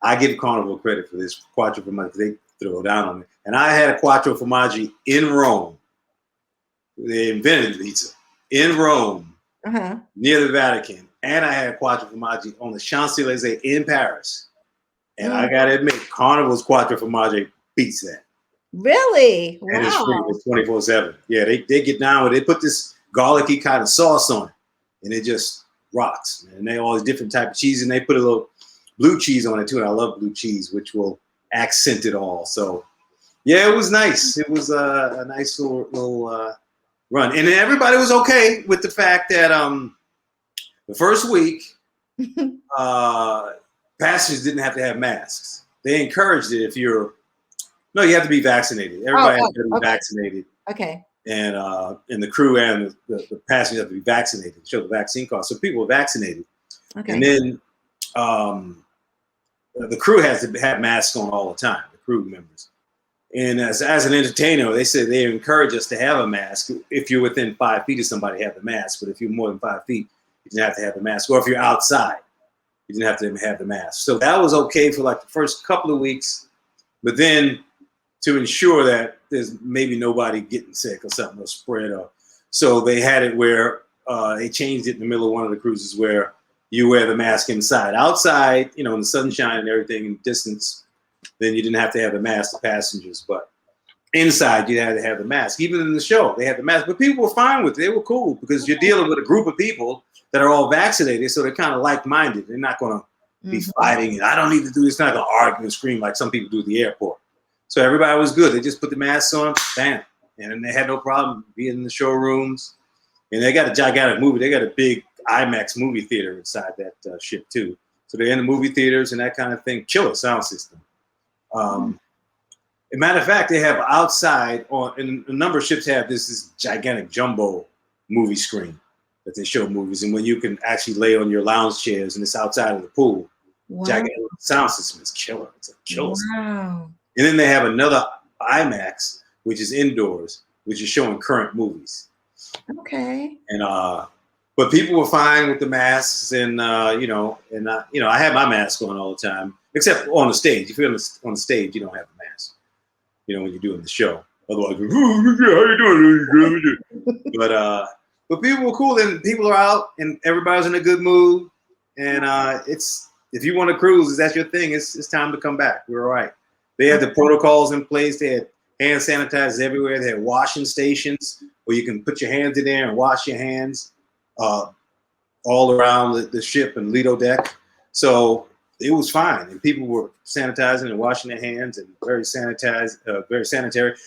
I give Carnival credit for this quattro formaggi. They throw down on it. And I had a quattro formaggi in Rome. They invented the pizza in Rome. Near the Vatican, and I had quattro formaggi on the Champs-Élysées in Paris. And I gotta admit, Carnival's quattro formaggi beats that. Really? Wow. And it's free. It's 24/7. Yeah, they get down with it. They put this garlicky kind of sauce on it, and it just rocks. And they have all these different type of cheese, and they put a little blue cheese on it too. And I love blue cheese, which will accent it all. So yeah, it was nice. It was a nice little run, and everybody was okay with the fact that the first week passengers didn't have to have masks. They encouraged it if you have to be vaccinated. Everybody has to be vaccinated. Okay. And the crew and the passengers have to be vaccinated to show the vaccine card. So people were vaccinated. Okay. And then the crew has to have masks on all the time, the crew members. And as an entertainer, they said they encourage us to have a mask. If you're within 5 feet of somebody, have the mask. But if you're more than 5 feet, you didn't have to have the mask. Or if you're outside, you didn't have to have the mask. So that was okay for like the first couple of weeks. But then to ensure that there's maybe nobody getting sick or something or spread up. So they had it where they changed it in the middle of one of the cruises where you wear the mask inside. Outside, in the sunshine and everything in distance, then you didn't have to have the mask, the passengers. But inside, you had to have the mask. Even in the show, they had the mask. But people were fine with it. They were cool because you're dealing with a group of people that are all vaccinated, so they're kind of like-minded. They're not going to be fighting. And I don't need to do this. Not going to argue and scream like some people do at the airport. So everybody was good. They just put the masks on, bam. And then they had no problem being in the showrooms. And they got a gigantic movie. They got a big IMAX movie theater inside that ship, too. So they're in the movie theaters and that kind of thing. Killer sound system. As a matter of fact, they have outside and a number of ships have this gigantic jumbo movie screen that they show movies, and when you can actually lay on your lounge chairs and it's outside of the pool. Wow. Gigantic sound system is killer. It's a killer. Wow. And then they have another IMAX, which is indoors, which is showing current movies. Okay. And but people were fine with the masks, and I have my mask on all the time. Except on the stage. If you're on the stage, you don't have a mask. When you're doing the show. Otherwise, how you doing? But people were cool. And people are out, and everybody's in a good mood. And if you want to cruise, if that's your thing, it's time to come back. We're all right. They had the protocols in place. They had hand sanitizers everywhere. They had washing stations where you can put your hands in there and wash your hands all around the ship and Lido deck. So it was fine, and people were sanitizing and washing their hands and very sanitary.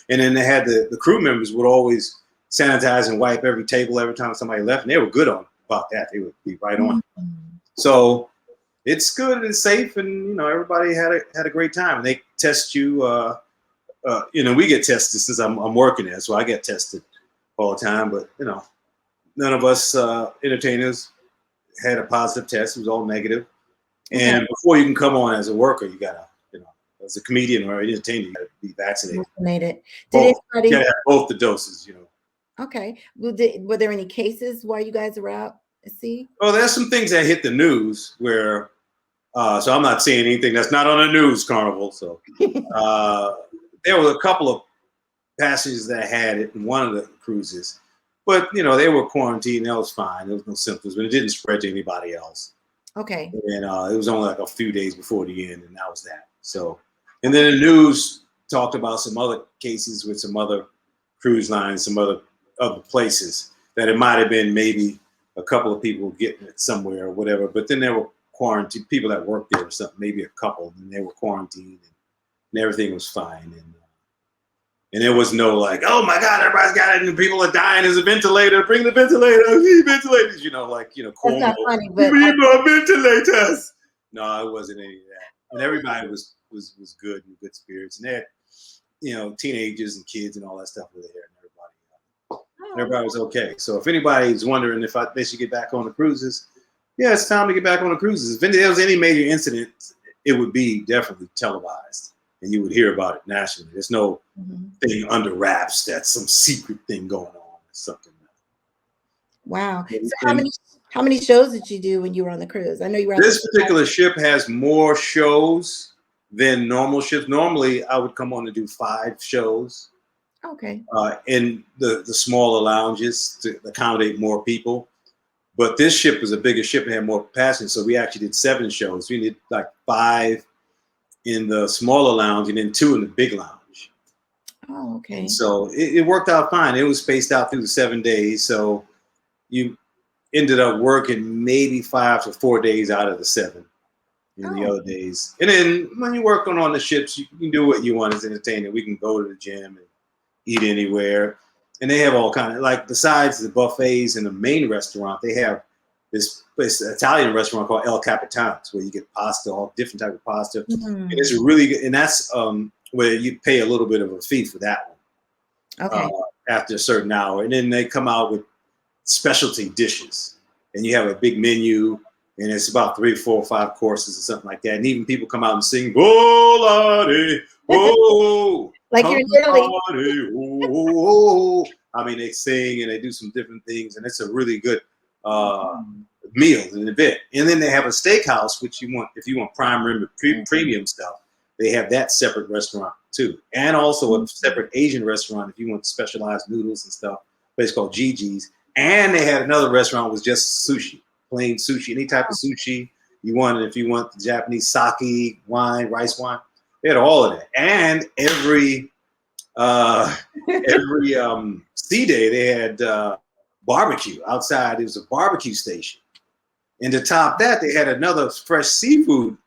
And then they had the crew members would always sanitize and wipe every table every time somebody left, and they were good about that. They would be right on. So it's good and safe, and everybody had a great time. And they test you. We get tested since I'm working there, so I get tested all the time. But none of us entertainers had a positive test. It was all negative. And before you can come on as a worker, you gotta, as a comedian or an entertainer, you gotta be vaccinated. You gotta have both the doses, Okay. Were there any cases while you guys were out at sea? Well, there's some things that hit the news where, so I'm not saying anything that's not on the news, Carnival. So there were a couple of passengers that had it in one of the cruises, but they were quarantined. That was fine. There was no symptoms, but it didn't spread to anybody else. Okay. And it was only like a few days before the end, and that was that. So, and then the news talked about some other cases with some other cruise lines, some other places that it might have been maybe a couple of people getting it somewhere or whatever. But then there were quarantined people that worked there or something, maybe a couple, and they were quarantined, and everything was fine. And there was no like, oh my God, everybody's got it, and people are dying. There's a ventilator. Bring the ventilator. We need ventilators. That's not funny, we but need more ventilators. No, it wasn't any of that. And everybody was good and good spirits. And they had, teenagers and kids and all that stuff were there, and everybody was okay. So if anybody's wondering if they should get back on the cruises, yeah, it's time to get back on the cruises. If there was any major incident, it would be definitely televised, and you would hear about it nationally. There's no thing under wraps that's some secret thing going on or something. Wow. So how many shows did you do when you were on the cruise? I know you were on this particular ship has more shows than normal ships. Normally, I would come on to do 5 shows. Okay. In the smaller lounges to accommodate more people. But this ship was a bigger ship and had more passengers, so we actually did 7 shows. We did like 5 in the smaller lounge and then 2 in the big lounge. Oh, okay. And so it worked out fine. It was spaced out through the 7 days, so you ended up working maybe 5 to 4 days out of the 7 in the other days. And then when you're working on the ships, you can do what you want as entertainment. We can go to the gym and eat anywhere. And they have all kind of, like, besides the buffets in the main restaurant, they have this Italian restaurant called El Capitano's where you get pasta, all different type of pasta. And it's really good. And that's where you pay a little bit of a fee for that one. Okay. After a certain hour. And then they come out with specialty dishes. And you have a big menu, and it's about 3, 4, 5 courses or something like that. And even people come out and sing, "Volare, oh." Like you're in Italy. I mean, they sing and they do some different things, and it's a really good meal in the event. And then they have a steakhouse, which if you want prime rib premium stuff, they have that separate restaurant too, and also a separate Asian restaurant if you want specialized noodles and stuff. Place called Gigi's, and they had another restaurant with just sushi, plain sushi, any type of sushi you want. If you want the Japanese sake wine, rice wine. They had all of that, and every sea day they had barbecue outside. It was a barbecue station, and to top that, they had another fresh seafood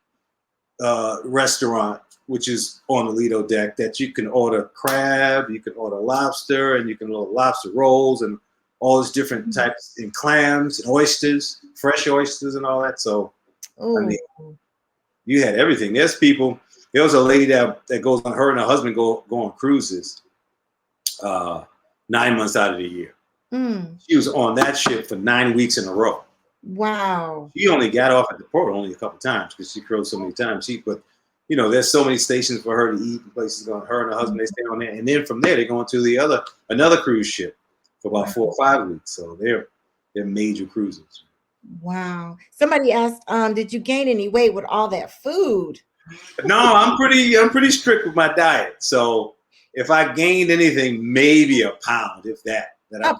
restaurant, which is on the Lido deck. That you can order crab, you can order lobster, and you can order lobster rolls, and all these different types, and clams and oysters, fresh oysters, and all that. So, I mean, you had everything. There was a lady that goes on, her and her husband go on cruises 9 months out of the year. She was on that ship for 9 weeks in a row. Wow. She only got off at the port only a couple times because she cruised so many times. But there's so many stations for her to eat and places going. Her and her husband, they stay on there. And then from there, they go into another cruise ship for about 4 or 5 weeks. So they're major cruises. Wow. Somebody asked, did you gain any weight with all that food? No, I'm pretty strict with my diet. So if I gained anything, maybe a pound, if that I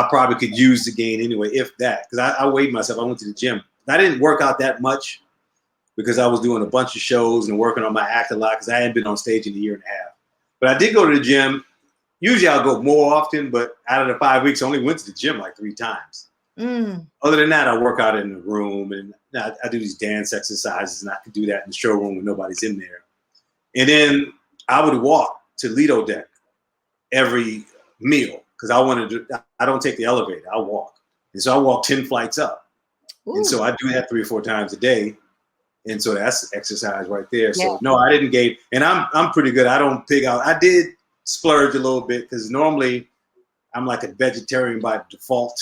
probably could use to gain anyway, if that. Because I weighed myself. I went to the gym. I didn't work out that much because I was doing a bunch of shows and working on my act a lot because I hadn't been on stage in a year and a half. But I did go to the gym. Usually I'll go more often, but out of the 5 weeks, I only went to the gym like 3 times. Other than that, I work out in the room, and I do these dance exercises, and I can do that in the showroom when nobody's in there. And then I would walk to Lido deck every meal because I don't take the elevator. I walk. And so I walk 10 flights up. Ooh. And so I do that 3 or 4 times a day. And so that's exercise right there. So yeah. No, I didn't gain. And I'm pretty good. I don't pig out. I did splurge a little bit because normally I'm like a vegetarian by default.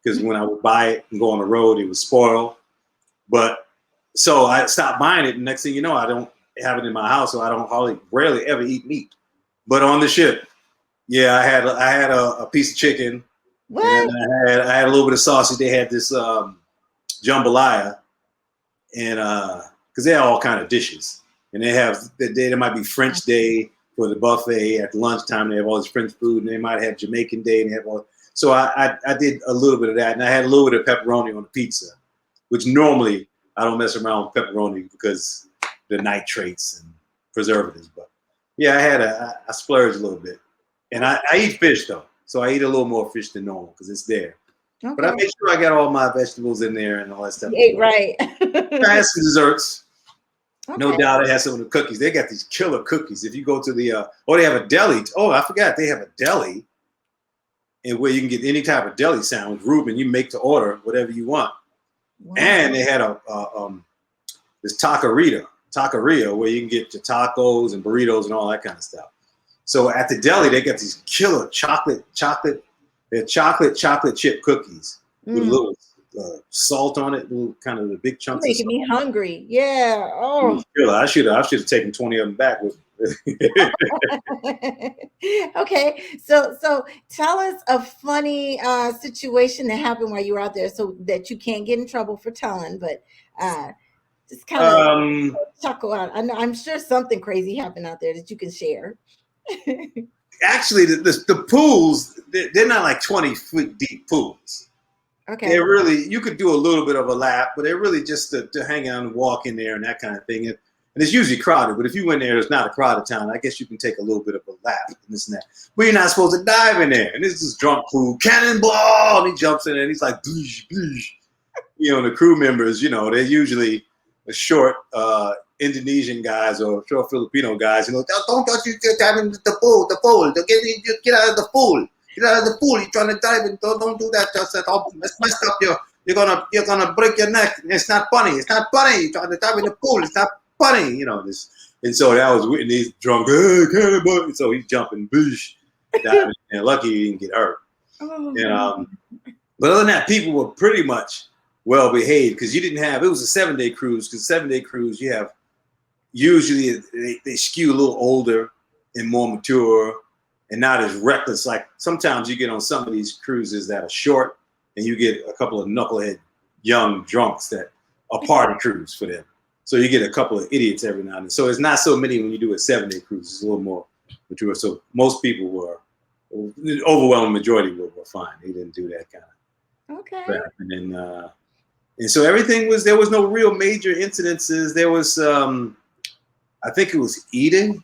Because when I would buy it and go on the road, it would spoil. But so I stopped buying it. And next thing you know, I don't have it in my house. So I don't rarely ever eat meat. But on the ship, yeah, I had a piece of chicken. What? And I had a little bit of sausage. They had this jambalaya. And because they have all kind of dishes. And there might be French day for the buffet at lunchtime. They have all this French food. And they might have Jamaican day. And they have all. So I did a little bit of that, and I had a little bit of pepperoni on the pizza, which normally I don't mess around with pepperoni because the nitrates and preservatives. But yeah, I splurged a little bit, and I eat fish though, so I eat a little more fish than normal because it's there. Okay. But I make sure I got all my vegetables in there and all that stuff. You ate right. I had some desserts. No doubt they have some of the cookies. They got these killer cookies. If you go to the, they have a deli. Oh, I forgot. They have a deli and where you can get any type of deli sandwich. Reuben, you make to order whatever you want. Wow. And they had this taqueria where you can get your tacos and burritos and all that kind of stuff. So at the deli, they got these killer chocolate chip cookies with a little salt on it, little kind of the big chunks. You're making me hungry. Yeah. Oh. I should have taken 20 of them back with me. Okay. So tell us a funny situation that happened while you were out there, so that you can't get in trouble for telling, but just kind of chuckle out. I'm sure something crazy happened out there that you can share. Actually, the pools, they're not like 20-foot deep pools. Okay. They're really, you could do a little bit of a lap, but they're really just to hang out and walk in there and that kind of thing. And it's usually crowded, but if you went there, it's not a crowded town. I guess you can take a little bit of a lap and this and that. But you're not supposed to dive in there. And this is drunk fool, cannonball! And he jumps in there and he's like, bleesh, bleesh. You know, the crew members, they're usually a short Indonesian guys or short Filipino guys. Don't touch you dive in the pool. Get out of the pool. Get out of the pool. You're trying to dive in. Don't do that. Just at all. Let's mess up you're gonna break your neck. It's not funny. It's not funny. You're trying to dive in the pool. It's not funny. This. And so that was Whitney. He's drunk. Hey, cannonball. So he's jumping. Boosh, diving. And lucky he didn't get hurt. And but other than that, people were pretty much well behaved because you didn't have. It was a 7-day cruise. Because 7-day cruise, you have usually they skew a little older and more mature. And not as reckless. Like sometimes you get on some of these cruises that are short and you get a couple of knucklehead young drunks that are party cruise for them. So you get a couple of idiots every now and then. So it's not so many when you do a 7-day cruise. It's a little more mature. So most people the overwhelming majority were fine. They didn't do that kind of crap. And then, and so everything there was no real major incidences. There was, I think it was Ida,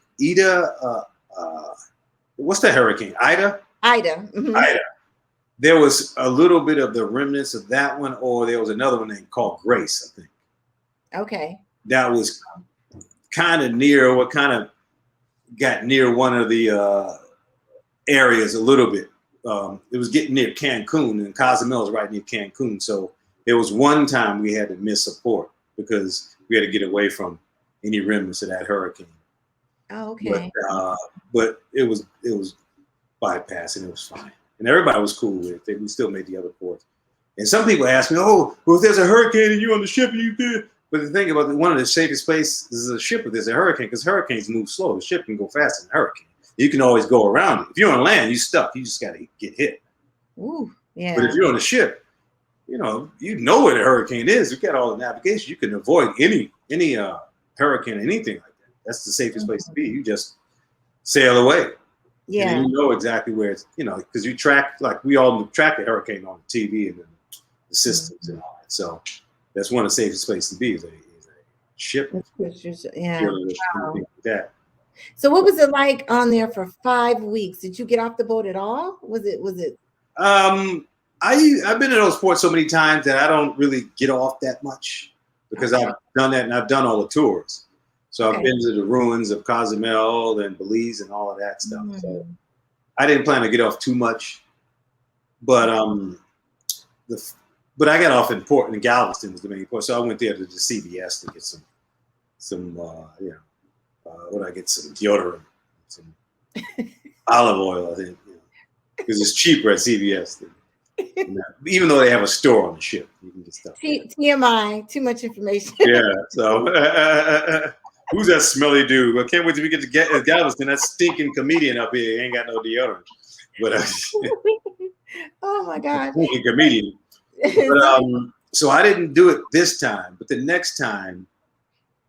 what's the hurricane? Ida? Ida. Mm-hmm. Ida. There was a little bit of the remnants of that one, or there was another one called Grace, I think. Okay. That was kind of near, what kind of got near one of the areas a little bit. It was getting near Cancun, and Cozumel is right near Cancun. So there was one time we had to miss a port because we had to get away from any remnants of that hurricane. Oh, okay. But it was bypassing. It was fine, and everybody was cool with it. We still made the other ports. And some people ask me, "Oh, well, if there's a hurricane and you're on the ship, you did." But the thing about one of the safest places is a ship if there's a hurricane, because hurricanes move slow. The ship can go faster than a hurricane. You can always go around it. If you're on land, you're stuck. You just got to get hit. Ooh, yeah. But if you're on a ship, you know where the hurricane is. You got all the navigation. You can avoid any hurricane, anything like that. That's the safest place to be. You just sail away. Yeah. And you know exactly where it's, because you track, like we all track a hurricane on the TV and the systems and all that. So that's one of the safest places to be is a ship. Yeah. Wow. That. So what was it like on there for 5 weeks? Did you get off the boat at all? Was it? I've been in those ports so many times that I don't really get off that much because I've done that and I've done all the tours. So I've been to the ruins of Cozumel and Belize and all of that stuff. Mm-hmm. So I didn't plan to get off too much, but but I got off in Port in Galveston was the main port. So I went there to the CVS to get some what I get, some deodorant, some olive oil, I think, because it's cheaper at CVS. Even though they have a store on the ship, you can get stuff. TMI, too much information. Yeah. So. Who's that smelly dude? I can't wait till we get to Galveston. That stinking comedian up here. He ain't got no deodorant. But oh my God. Stinking comedian. But, so I didn't do it this time. But the next time,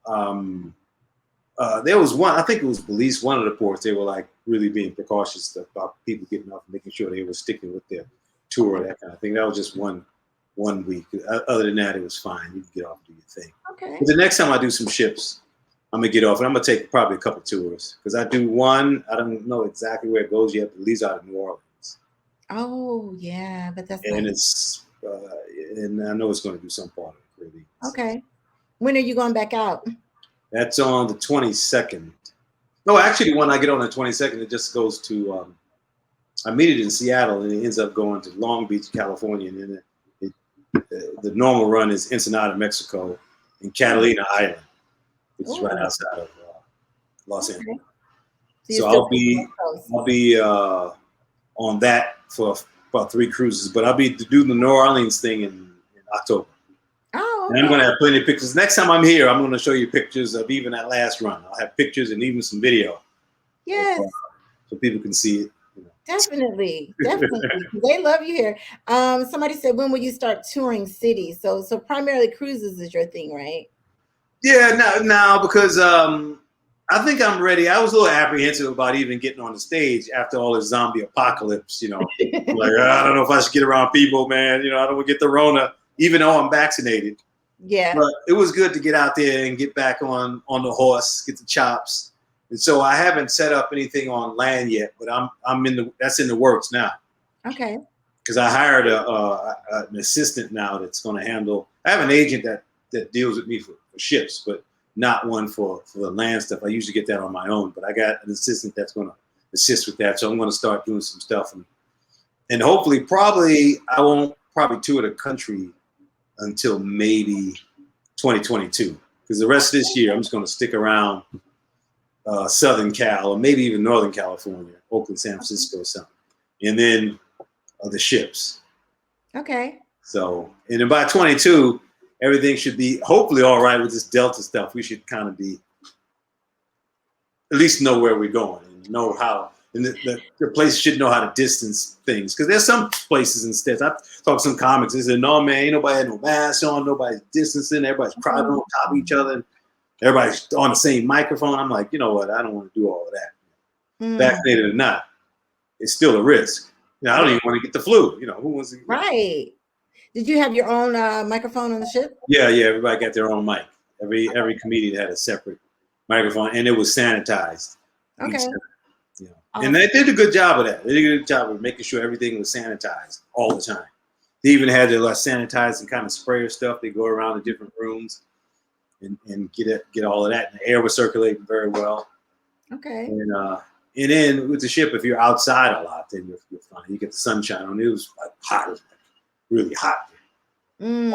there was one. I think it was Belize, one of the ports. They were like really being precautious about people getting off and making sure they were sticking with their tour, that kind of thing. That was just one week. Other than that, it was fine. You can get off and do your thing. Okay. But the next time I do some ships, I'm gonna get off, and I'm gonna take probably a couple tours because I do one. I don't know exactly where it goes yet, but it leaves out of New Orleans. Oh yeah, but that's it's and I know it's going to do some part of the Caribbean. Okay, when are you going back out? That's on the 22nd. No, actually, the one I get on the 22nd, it just goes to. I meet it in Seattle, and it ends up going to Long Beach, California, and then the normal run is Ensenada, Mexico, and Catalina Island, which is right outside of Los Angeles. So I'll be on that for about 3 cruises, but I'll be to do the New Orleans thing in October. Oh, okay. And I'm going to have plenty of pictures. Next time I'm here, I'm going to show you pictures of even that last run. I'll have pictures and even some video. Yes. So people can see it. Definitely. They love you here. Somebody said, when will you start touring cities? So primarily cruises is your thing, right? Yeah, now because I think I'm ready. I was a little apprehensive about even getting on the stage after all this zombie apocalypse. Like, I don't know if I should get around people, man. I don't want to get the Rona, even though I'm vaccinated. Yeah. But it was good to get out there and get back on the horse, get the chops. And so I haven't set up anything on land yet, but that's in the works now. Okay. Because I hired an assistant now that's going to handle. I have an agent that deals with me for ships, but not one for the land stuff. I usually get that on my own, but I got an assistant that's going to assist with that. So I'm going to start doing some stuff, and hopefully, I won't tour the country until maybe 2022. Because the rest of this year, I'm just going to stick around Southern Cal or maybe even Northern California, Oakland, San Francisco, something, and then the ships. Okay. So, and then by 22, everything should be hopefully all right with this Delta stuff. We should kind of be at least know where we're going and know how. And the place should know how to distance things, because there's some places instead. I've talked to some comics. They said, "No, man, ain't nobody had no mask on. Nobody's distancing. Everybody's crowding on top of each other. And everybody's on the same microphone." I'm like, you know what? I don't want to do all of that. Vaccinated or not, it's still a risk. I don't even want to get the flu. Who wants to? Right. Did you have your own microphone on the ship? Yeah. Everybody got their own mic. Every comedian had a separate microphone, and it was sanitized. Okay. And they did a good job of that. They did a good job of making sure everything was sanitized all the time. They even had their sanitizing kind of sprayer stuff. They go around the different rooms and get all of that. And the air was circulating very well. Okay. And then with the ship, if you're outside a lot, then you're fine. You get the sunshine on. It was like hot. It was like really hot.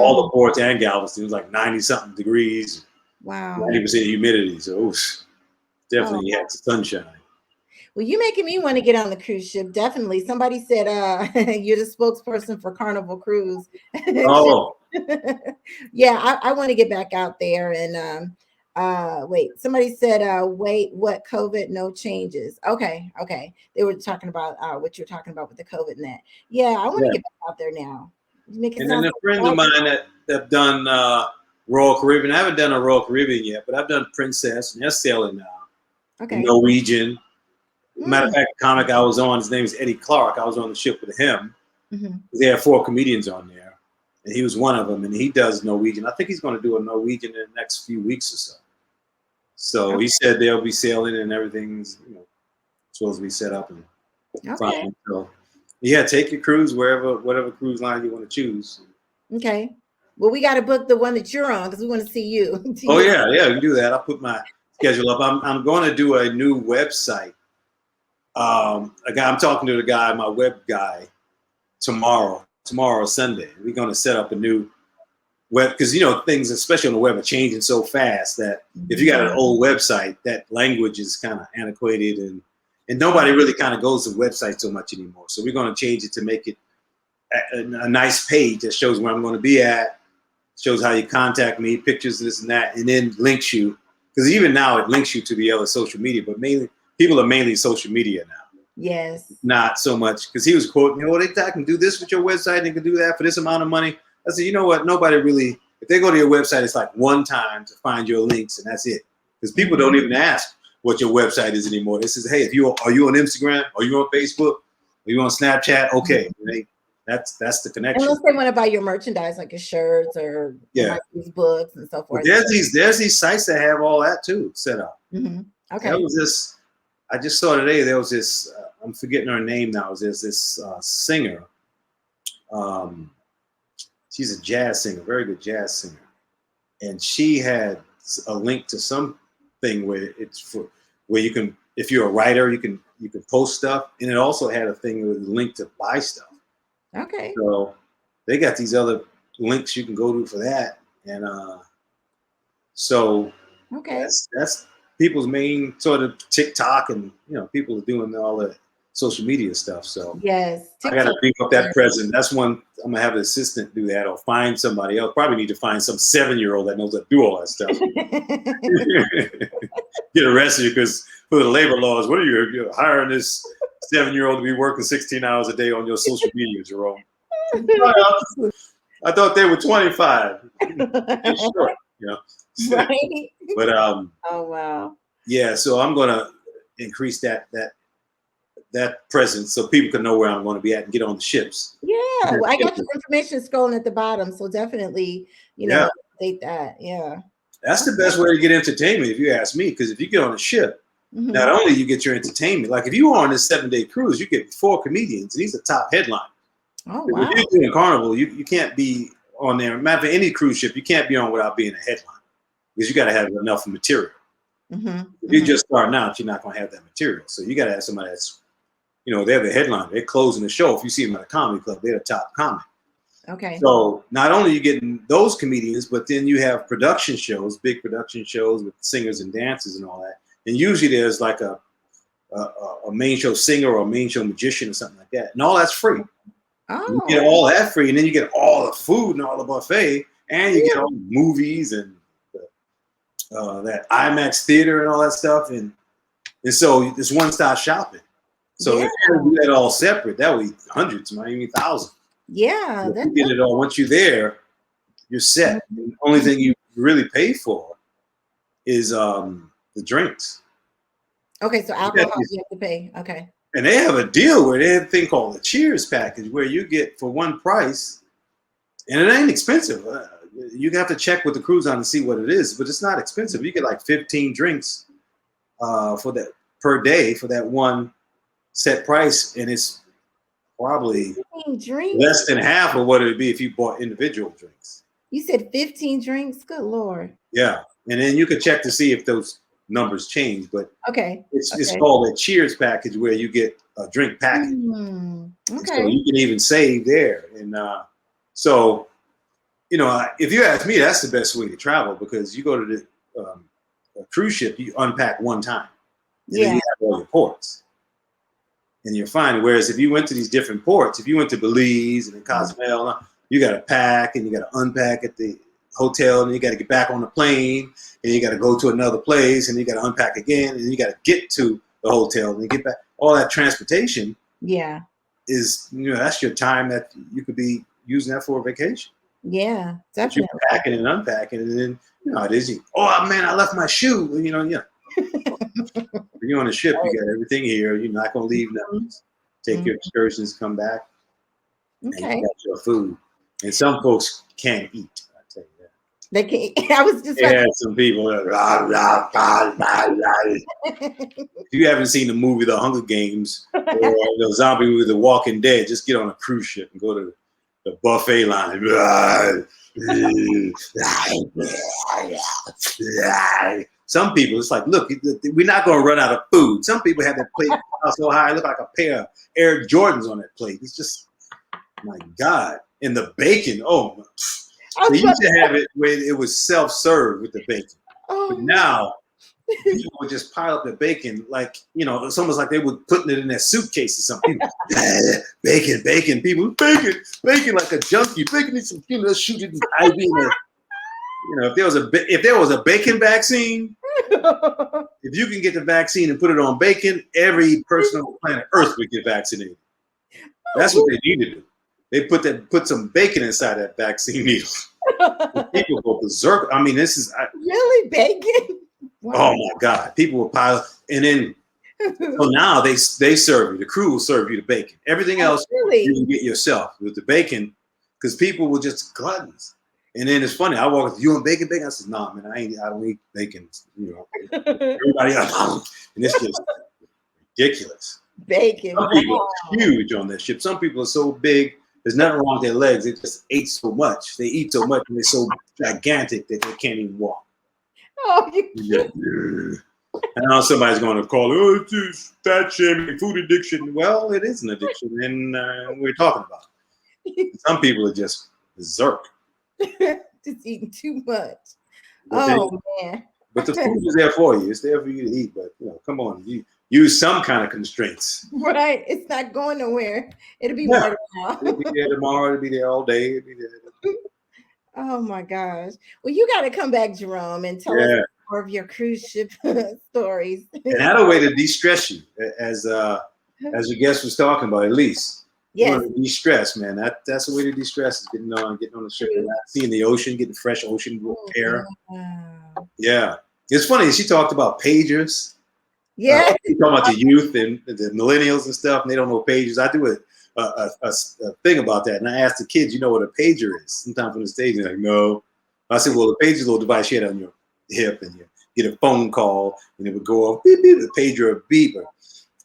All the ports and Galveston, it was like 90-something degrees. Wow. 90% humidity. So definitely had the sunshine. Well, you're making me want to get on the cruise ship. Definitely. Somebody said you're the spokesperson for Carnival Cruise. Oh. Yeah, I want to get back out there. And wait, somebody said, wait, what COVID? No changes. Okay. They were talking about what you're talking about with the COVID and that. Yeah, I want to get back out there now. And then a friend of mine that have done Royal Caribbean. I haven't done a Royal Caribbean yet, but I've done Princess, and they're sailing now. Okay. Norwegian. Matter of fact, the comic I was on, his name is Eddie Clark. I was on the ship with him. They had 4 comedians on there, and he was one of them, and he does Norwegian. I think he's going to do a Norwegian in the next few weeks or so. So he said they'll be sailing and everything's supposed to be set up and fine. So yeah, take your cruise whatever cruise line you want to choose. Okay. Well, we got to book the one that you're on because we want to see you. Oh yeah, we can do that. I'll put my schedule up. I'm going to do a new website. I'm talking to the guy, my web guy, tomorrow Sunday. We're going to set up a new web, because things, especially on the web, are changing so fast that if you got an old website, that language is kind of antiquated, and nobody really kind of goes to websites so much anymore. So we're going to change it to make it a nice page that shows where I'm going to be at, shows how you contact me, pictures, this and that, and then links you, because even now it links you to the other social media, but people are mainly social media now. Yes. Not so much, because he was quoting, I can do this with your website and they can do that for this amount of money. I said, you know what? Nobody really, if they go to your website, it's like one time to find your links and that's it. Because people don't even ask what your website is anymore. They say, hey, are you on Instagram? Are you on Facebook? Are you on Snapchat? Okay. That's the connection. Unless they want to buy your merchandise, like your shirts or these books and so forth. Well, there's these sites that have all that too set up. Okay. That was this. I just saw today there was this. I'm forgetting her name now. There's this singer. She's a jazz singer, very good jazz singer, and she had a link to some thing where it's for where you can, if you're a writer, you can post stuff, and it also had a thing with a link to buy stuff. Okay. So they got these other links you can go to for that, and so Okay. that's people's main sort of TikTok, and people are doing all the social media stuff. So yes, I got to beef up that present. That's one I'm gonna have an assistant do that, or find somebody else. Probably need to find some 7-year-old that knows how to do all that stuff. Get arrested because for the labor laws, what are you're hiring this 7-year-old to be working 16 hours a day on your social media, Jerome? I thought they were 25. Sure, right? But oh wow. Yeah, so I'm gonna increase that presence so people can know where I'm going to be at and get on the ships. Yeah, well, I got your information scrolling at the bottom, so definitely, update that. Yeah, that's the best way to get entertainment, if you ask me. Because if you get on a ship, not only you get your entertainment, like if you are on this 7-day cruise, you get 4 comedians. These are top headliners. Oh wow! If you're doing Carnival, you can't be on there. Matter of any cruise ship, you can't be on without being a headline because you got to have enough material. If you're just starting out, you're not going to have that material. So you got to have somebody that's, they're the headliner. They're closing the show. If you see them at a comedy club, they're the top comic. Okay. So not only are you getting those comedians, but then you have production shows, big production shows with singers and dancers and all that. And usually there's like a main show singer or a main show magician or something like that. And all that's free. Oh. You get all that free, and then you get all the food and all the buffet, and you get all the movies and that IMAX theater and all that stuff. And so it's one-stop shopping. So if you do that all separate, that would be hundreds, maybe even thousands. Yeah. You get it all. Once you're there, you're set. The only thing you really pay for is the drinks. Okay, so alcohol you have to pay. Okay. And they have a deal where they have a thing called the Cheers package, where you get for one price, and it ain't expensive. You have to check with the cruise on to see what it is, but it's not expensive. You get like 15 drinks for that per day for that one set price, and it's probably less than half of what it would be if you bought individual drinks. You said 15 drinks? Good Lord. Yeah, and then you can check to see if those numbers change, but it's called a Cheers package where you get a drink package. So you can even save there. And so, if you ask me, that's the best way to travel, because you go to the a cruise ship, you unpack one time. And then you have all your ports. And you're fine. Whereas if you went to these different ports, if you went to Belize and then Cozumel, you got to pack and you got to unpack at the hotel, and you got to get back on the plane, and you got to go to another place, and you got to unpack again, and you got to get to the hotel and get back. All that transportation is, that's your time that you could be using that for a vacation. Yeah, definitely. You're packing and unpacking, and then it is. Oh man, I left my shoe. When you're on a ship, you got everything here. You're not gonna leave nothing. Take your excursions, come back, and you got your food. And some folks can't eat. I tell you that. They can't. I was just. Some people. If you haven't seen the movie The Hunger Games or the zombie movie The Walking Dead, just get on a cruise ship and go to the buffet line. Some people, it's like, look, we're not going to run out of food. Some people have that plate so high, it look like a pair of Air Jordans on that plate. It's just, my God. And the bacon, they used to have it where it was self-serve with the bacon. But now, people would just pile up the bacon like, it's almost like they were putting it in their suitcase or something. Bacon. People, bacon like a junkie. Bacon needs some, let's shoot it in IV in there. If there was a bacon vaccine, if you can get the vaccine and put it on bacon, every person on planet Earth would get vaccinated. That's what they need to do. They put some bacon inside that vaccine needle. People go berserk. I mean, this is really bacon. Wow. Oh my God! People will pile, and then so now they serve you. The crew will serve you the bacon. Everything else you can get yourself with the bacon, because people will just gluttons. And then it's funny. I walk, you want bacon? I said, nah, man, I don't eat bacon. Everybody else, and it's just ridiculous. Bacon. Some people are huge on that ship. Some people are so big. There's nothing wrong with their legs. They just ate so much. They eat so much, and they're so gigantic that they can't even walk. Oh, you Yeah. And now somebody's going to call, oh, it's just fat shaming, food addiction. Well, it is an addiction, and we're talking about it. Some people are just berserk. just eating too much. But Man. But the food is there for you. It's there for you to eat. But come on, you use some kind of constraints. Right. It's not going nowhere. It'll be Yeah. more tomorrow. It'll be there tomorrow. It'll be there all day. It'll be there. Oh my gosh. Well, you got to come back, Jerome, and tell us more of your cruise ship stories. And that's a way to de-stress you, as your guest was talking about, Elise. Yes. You want to de-stress, man. That's a way to de-stress, is getting on the ship and seeing the ocean, getting fresh ocean air. Wow. Yeah. It's funny, she talked about pagers. Yeah. She's talking about the youth and the millennials and stuff, and they don't know pagers. I do a thing about that, and I asked the kids, you know what a pager is? Sometimes from the stage, they're like, no. I said, well, the pager is a little device you had on your hip, and you get a phone call, and it would go off, beep, beep, the pager or beeper.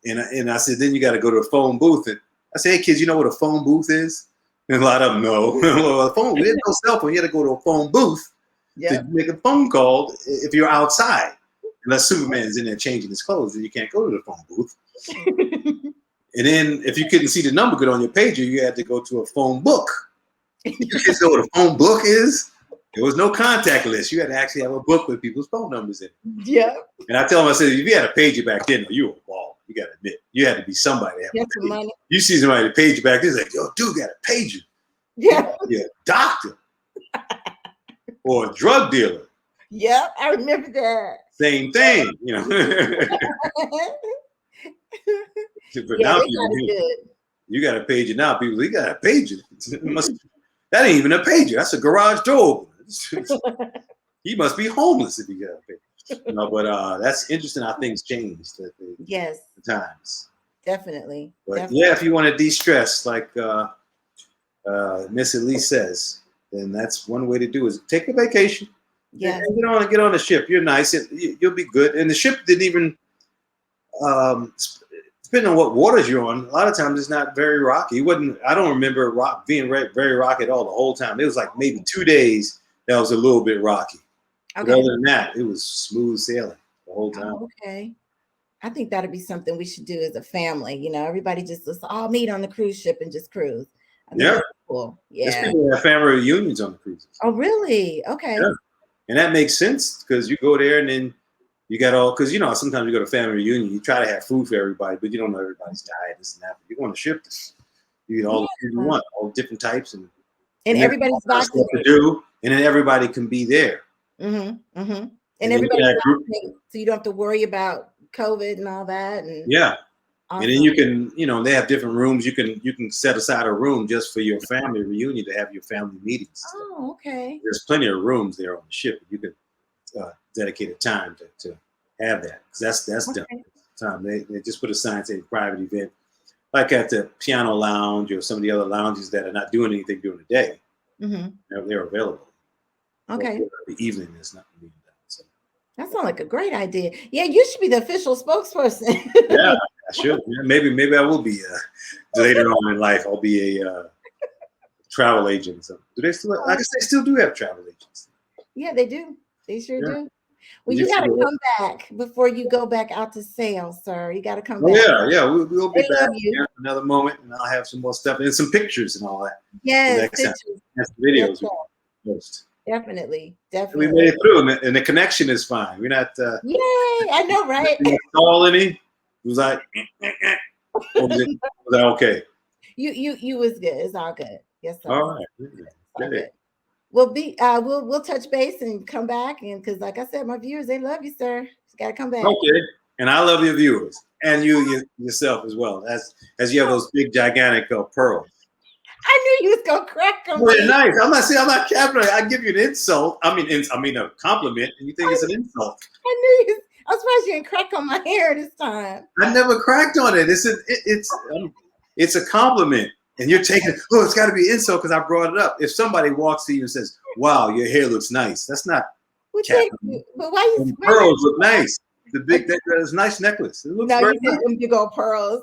And I said, then you got to go to a phone booth. And I said, hey, kids, you know what a phone booth is? And a lot of them know. Well, a phone, we didn't know cell phone. You had to go to a phone booth to make a phone call if you're outside. Unless Superman's in there changing his clothes, then you can't go to the phone booth. And then if you couldn't see the number good on your pager, you had to go to a phone book. You kids know what a phone book is? There was no contact list. You had to actually have a book with people's phone numbers in it. Yeah. And I tell them, I said, if you had a pager back then, you were a ball. You got to admit, you had to be somebody. Money. You see somebody that pager back then, it's like, yo, dude got a pager. Yeah. Yeah, doctor or a drug dealer. Yep, I remember that. Same thing, you know. But now you got a pager now. People, he got a pager. That ain't even a pager. That's a garage door opener. He must be homeless if he got a pager. No, but that's interesting how things changed. Yes. Times. Definitely. But yeah, if you want to de-stress, like Miss Elise says, then that's one way to do it, is take a vacation. Yeah. And get on the ship. You're nice. You'll be good. And the ship didn't even, depending on what waters you're on, a lot of times it's not very rocky. I don't remember being very rocky at all the whole time. It was like maybe 2 days that was a little bit rocky. Okay. But other than that, it was smooth sailing the whole time. Oh, okay. I think that'd be something we should do as a family. You know, everybody just all meet on the cruise ship and just cruise. Yeah. Cool. Yeah. There's people that have family reunions on the cruises. Oh, really? Okay. Yeah. And that makes sense because you go there and then you got because sometimes you go to family reunion, you try to have food for everybody, but you don't know everybody's diet, this and that. You want to ship this. You eat all the food you want, all different types, and everybody's vaccinated to do, and then everybody can be there. Mm-hmm. Mm-hmm. And everybody's vaccinated, so you don't have to worry about COVID and all that. And awesome. And then you can, they have different rooms. You can set aside a room just for your family reunion to have your family meetings. Oh, okay. There's plenty of rooms there on the ship. You can dedicate a time to have that, because that's done. Time they just put a sign saying private event, like at the piano lounge or some of the other lounges that are not doing anything during the day. Mm-hmm. They're available. Okay. The evening is not being done. So that sounds like a great idea. Yeah, you should be the official spokesperson. Yeah, I should. Yeah, maybe I will be later on in life. I'll be a travel agent. So do they still? I guess they still do have travel agents. Yeah, they do. They sure do. Well, you got to come back before you go back out to sail, sir. You got to come back. Yeah, we'll be back in another moment, and I'll have some more stuff and some pictures and all that. Yes, pictures. That's the videos we post. Definitely. We made it through, and the connection is fine. We're not. Yay! I know, right? All any. It was like. Was that okay? You was good. It's all good. Yes, sir. All right. We'll touch base and come back, and because like I said, my viewers, they love you, sir. You got to come back. Okay, and I love your viewers and yourself as well, as you have those big gigantic pearls. I knew you was gonna crack them. Well, nice. I'm not capping. I give you an insult. I mean a compliment, and you think it's an insult. I knew you. I'm surprised you didn't crack on my hair this time. I never cracked on it. It's a compliment. And you're taking, it's got to be insult because I brought it up. If somebody walks to you and says, "Wow, your hair looks nice," that's not. Well, thank you. But why you? Pearls look nice. That's a nice necklace. It looks very nice. Them big old pearls.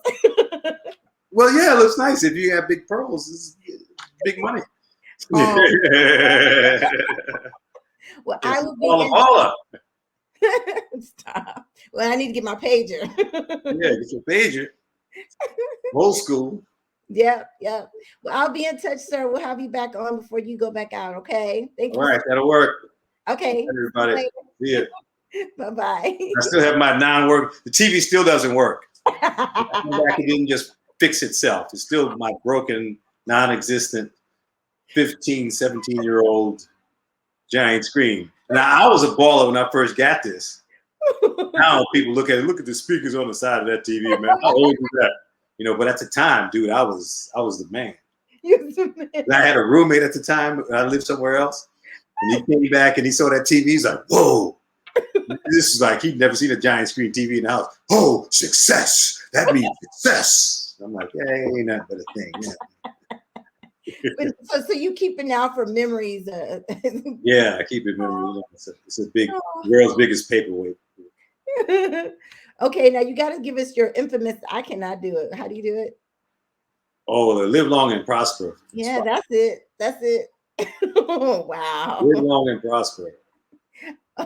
Well, yeah, it looks nice. If you have big pearls, it's big money. Oh. Well, I will be. Stop. Well, I need to get my pager. Yeah, get your pager. Old school. Yep. Well, I'll be in touch, sir. We'll have you back on before you go back out. Okay. Thank All you. right, that'll work. Okay. Everybody. See ya. Bye-bye. I still have my non-work. The TV still doesn't work. I come back, it didn't just fix itself. It's still my broken, non-existent 15, 17-year-old giant screen. Now, I was a baller when I first got this. Now people look at it. Look at the speakers on the side of that TV, man. How old is that? You know, but at the time, dude, I was the man. And I had a roommate at the time. I lived somewhere else, and he came back and he saw that TV. He's like, "Whoa, this is like he'd never seen a giant screen TV in the house. Oh, success! That means success." I'm like, "Yeah, ain't nothing but a thing." Yeah. So you keep it now for memories. Yeah, I keep it memory. It's a big world's biggest paperweight. Okay, now you got to give us your infamous. I cannot do it. How do you do it? Oh, live long and prosper. Yeah, that's it. That's it. Wow. Live long and prosper.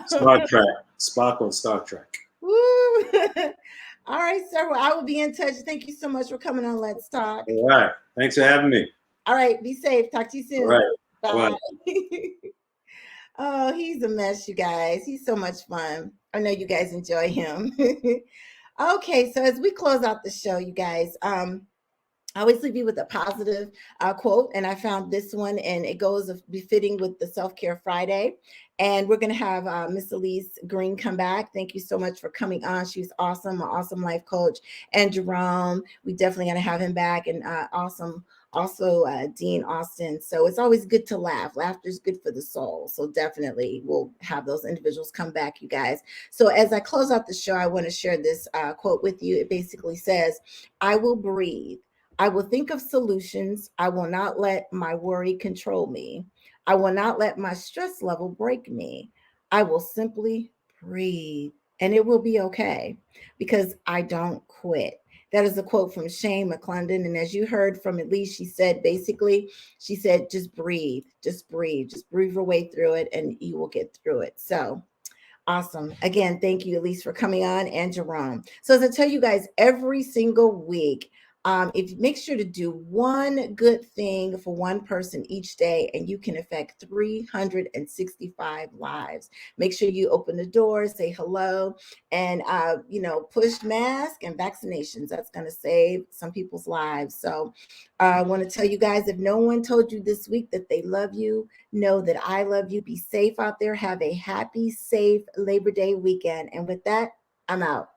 Star Trek. Spock on Star Trek. Woo. All right, sir. Well, I will be in touch. Thank you so much for coming on Let's Talk. All right. Thanks for having me. All right. Be safe. Talk to you soon. All right. Bye. Oh, he's a mess, you guys. He's so much fun. I know you guys enjoy him. Okay, so as we close out the show, you guys, I always leave you with a positive quote, and I found this one, and it goes befitting with the Self-Care Friday. And we're going to have Miss Elise Green come back. Thank you so much for coming on. She's awesome, an awesome life coach. And JeROME, we definitely going to have him back, and awesome. Also, Dean Austin. So it's always good to laugh. Laughter is good for the soul. So definitely we'll have those individuals come back, you guys. So as I close out the show, I want to share this quote with you. It basically says, "I will breathe. I will think of solutions. I will not let my worry control me. I will not let my stress level break me. I will simply breathe, and it will be okay because I don't quit." That is a quote from Shane McClendon. And as you heard from Elise, she said, just breathe, just breathe your way through it, and you will get through it. So awesome. Again, thank you, Elise, for coming on, and JeROME. So as I tell you guys, every single week, if you make sure to do one good thing for one person each day, and you can affect 365 lives. Make sure you open the door, say hello, and push mask and vaccinations. That's going to save some people's lives. So I want to tell you guys, if no one told you this week that they love you, know that I love you. Be safe out there. Have a happy, safe Labor Day weekend. And with that, I'm out.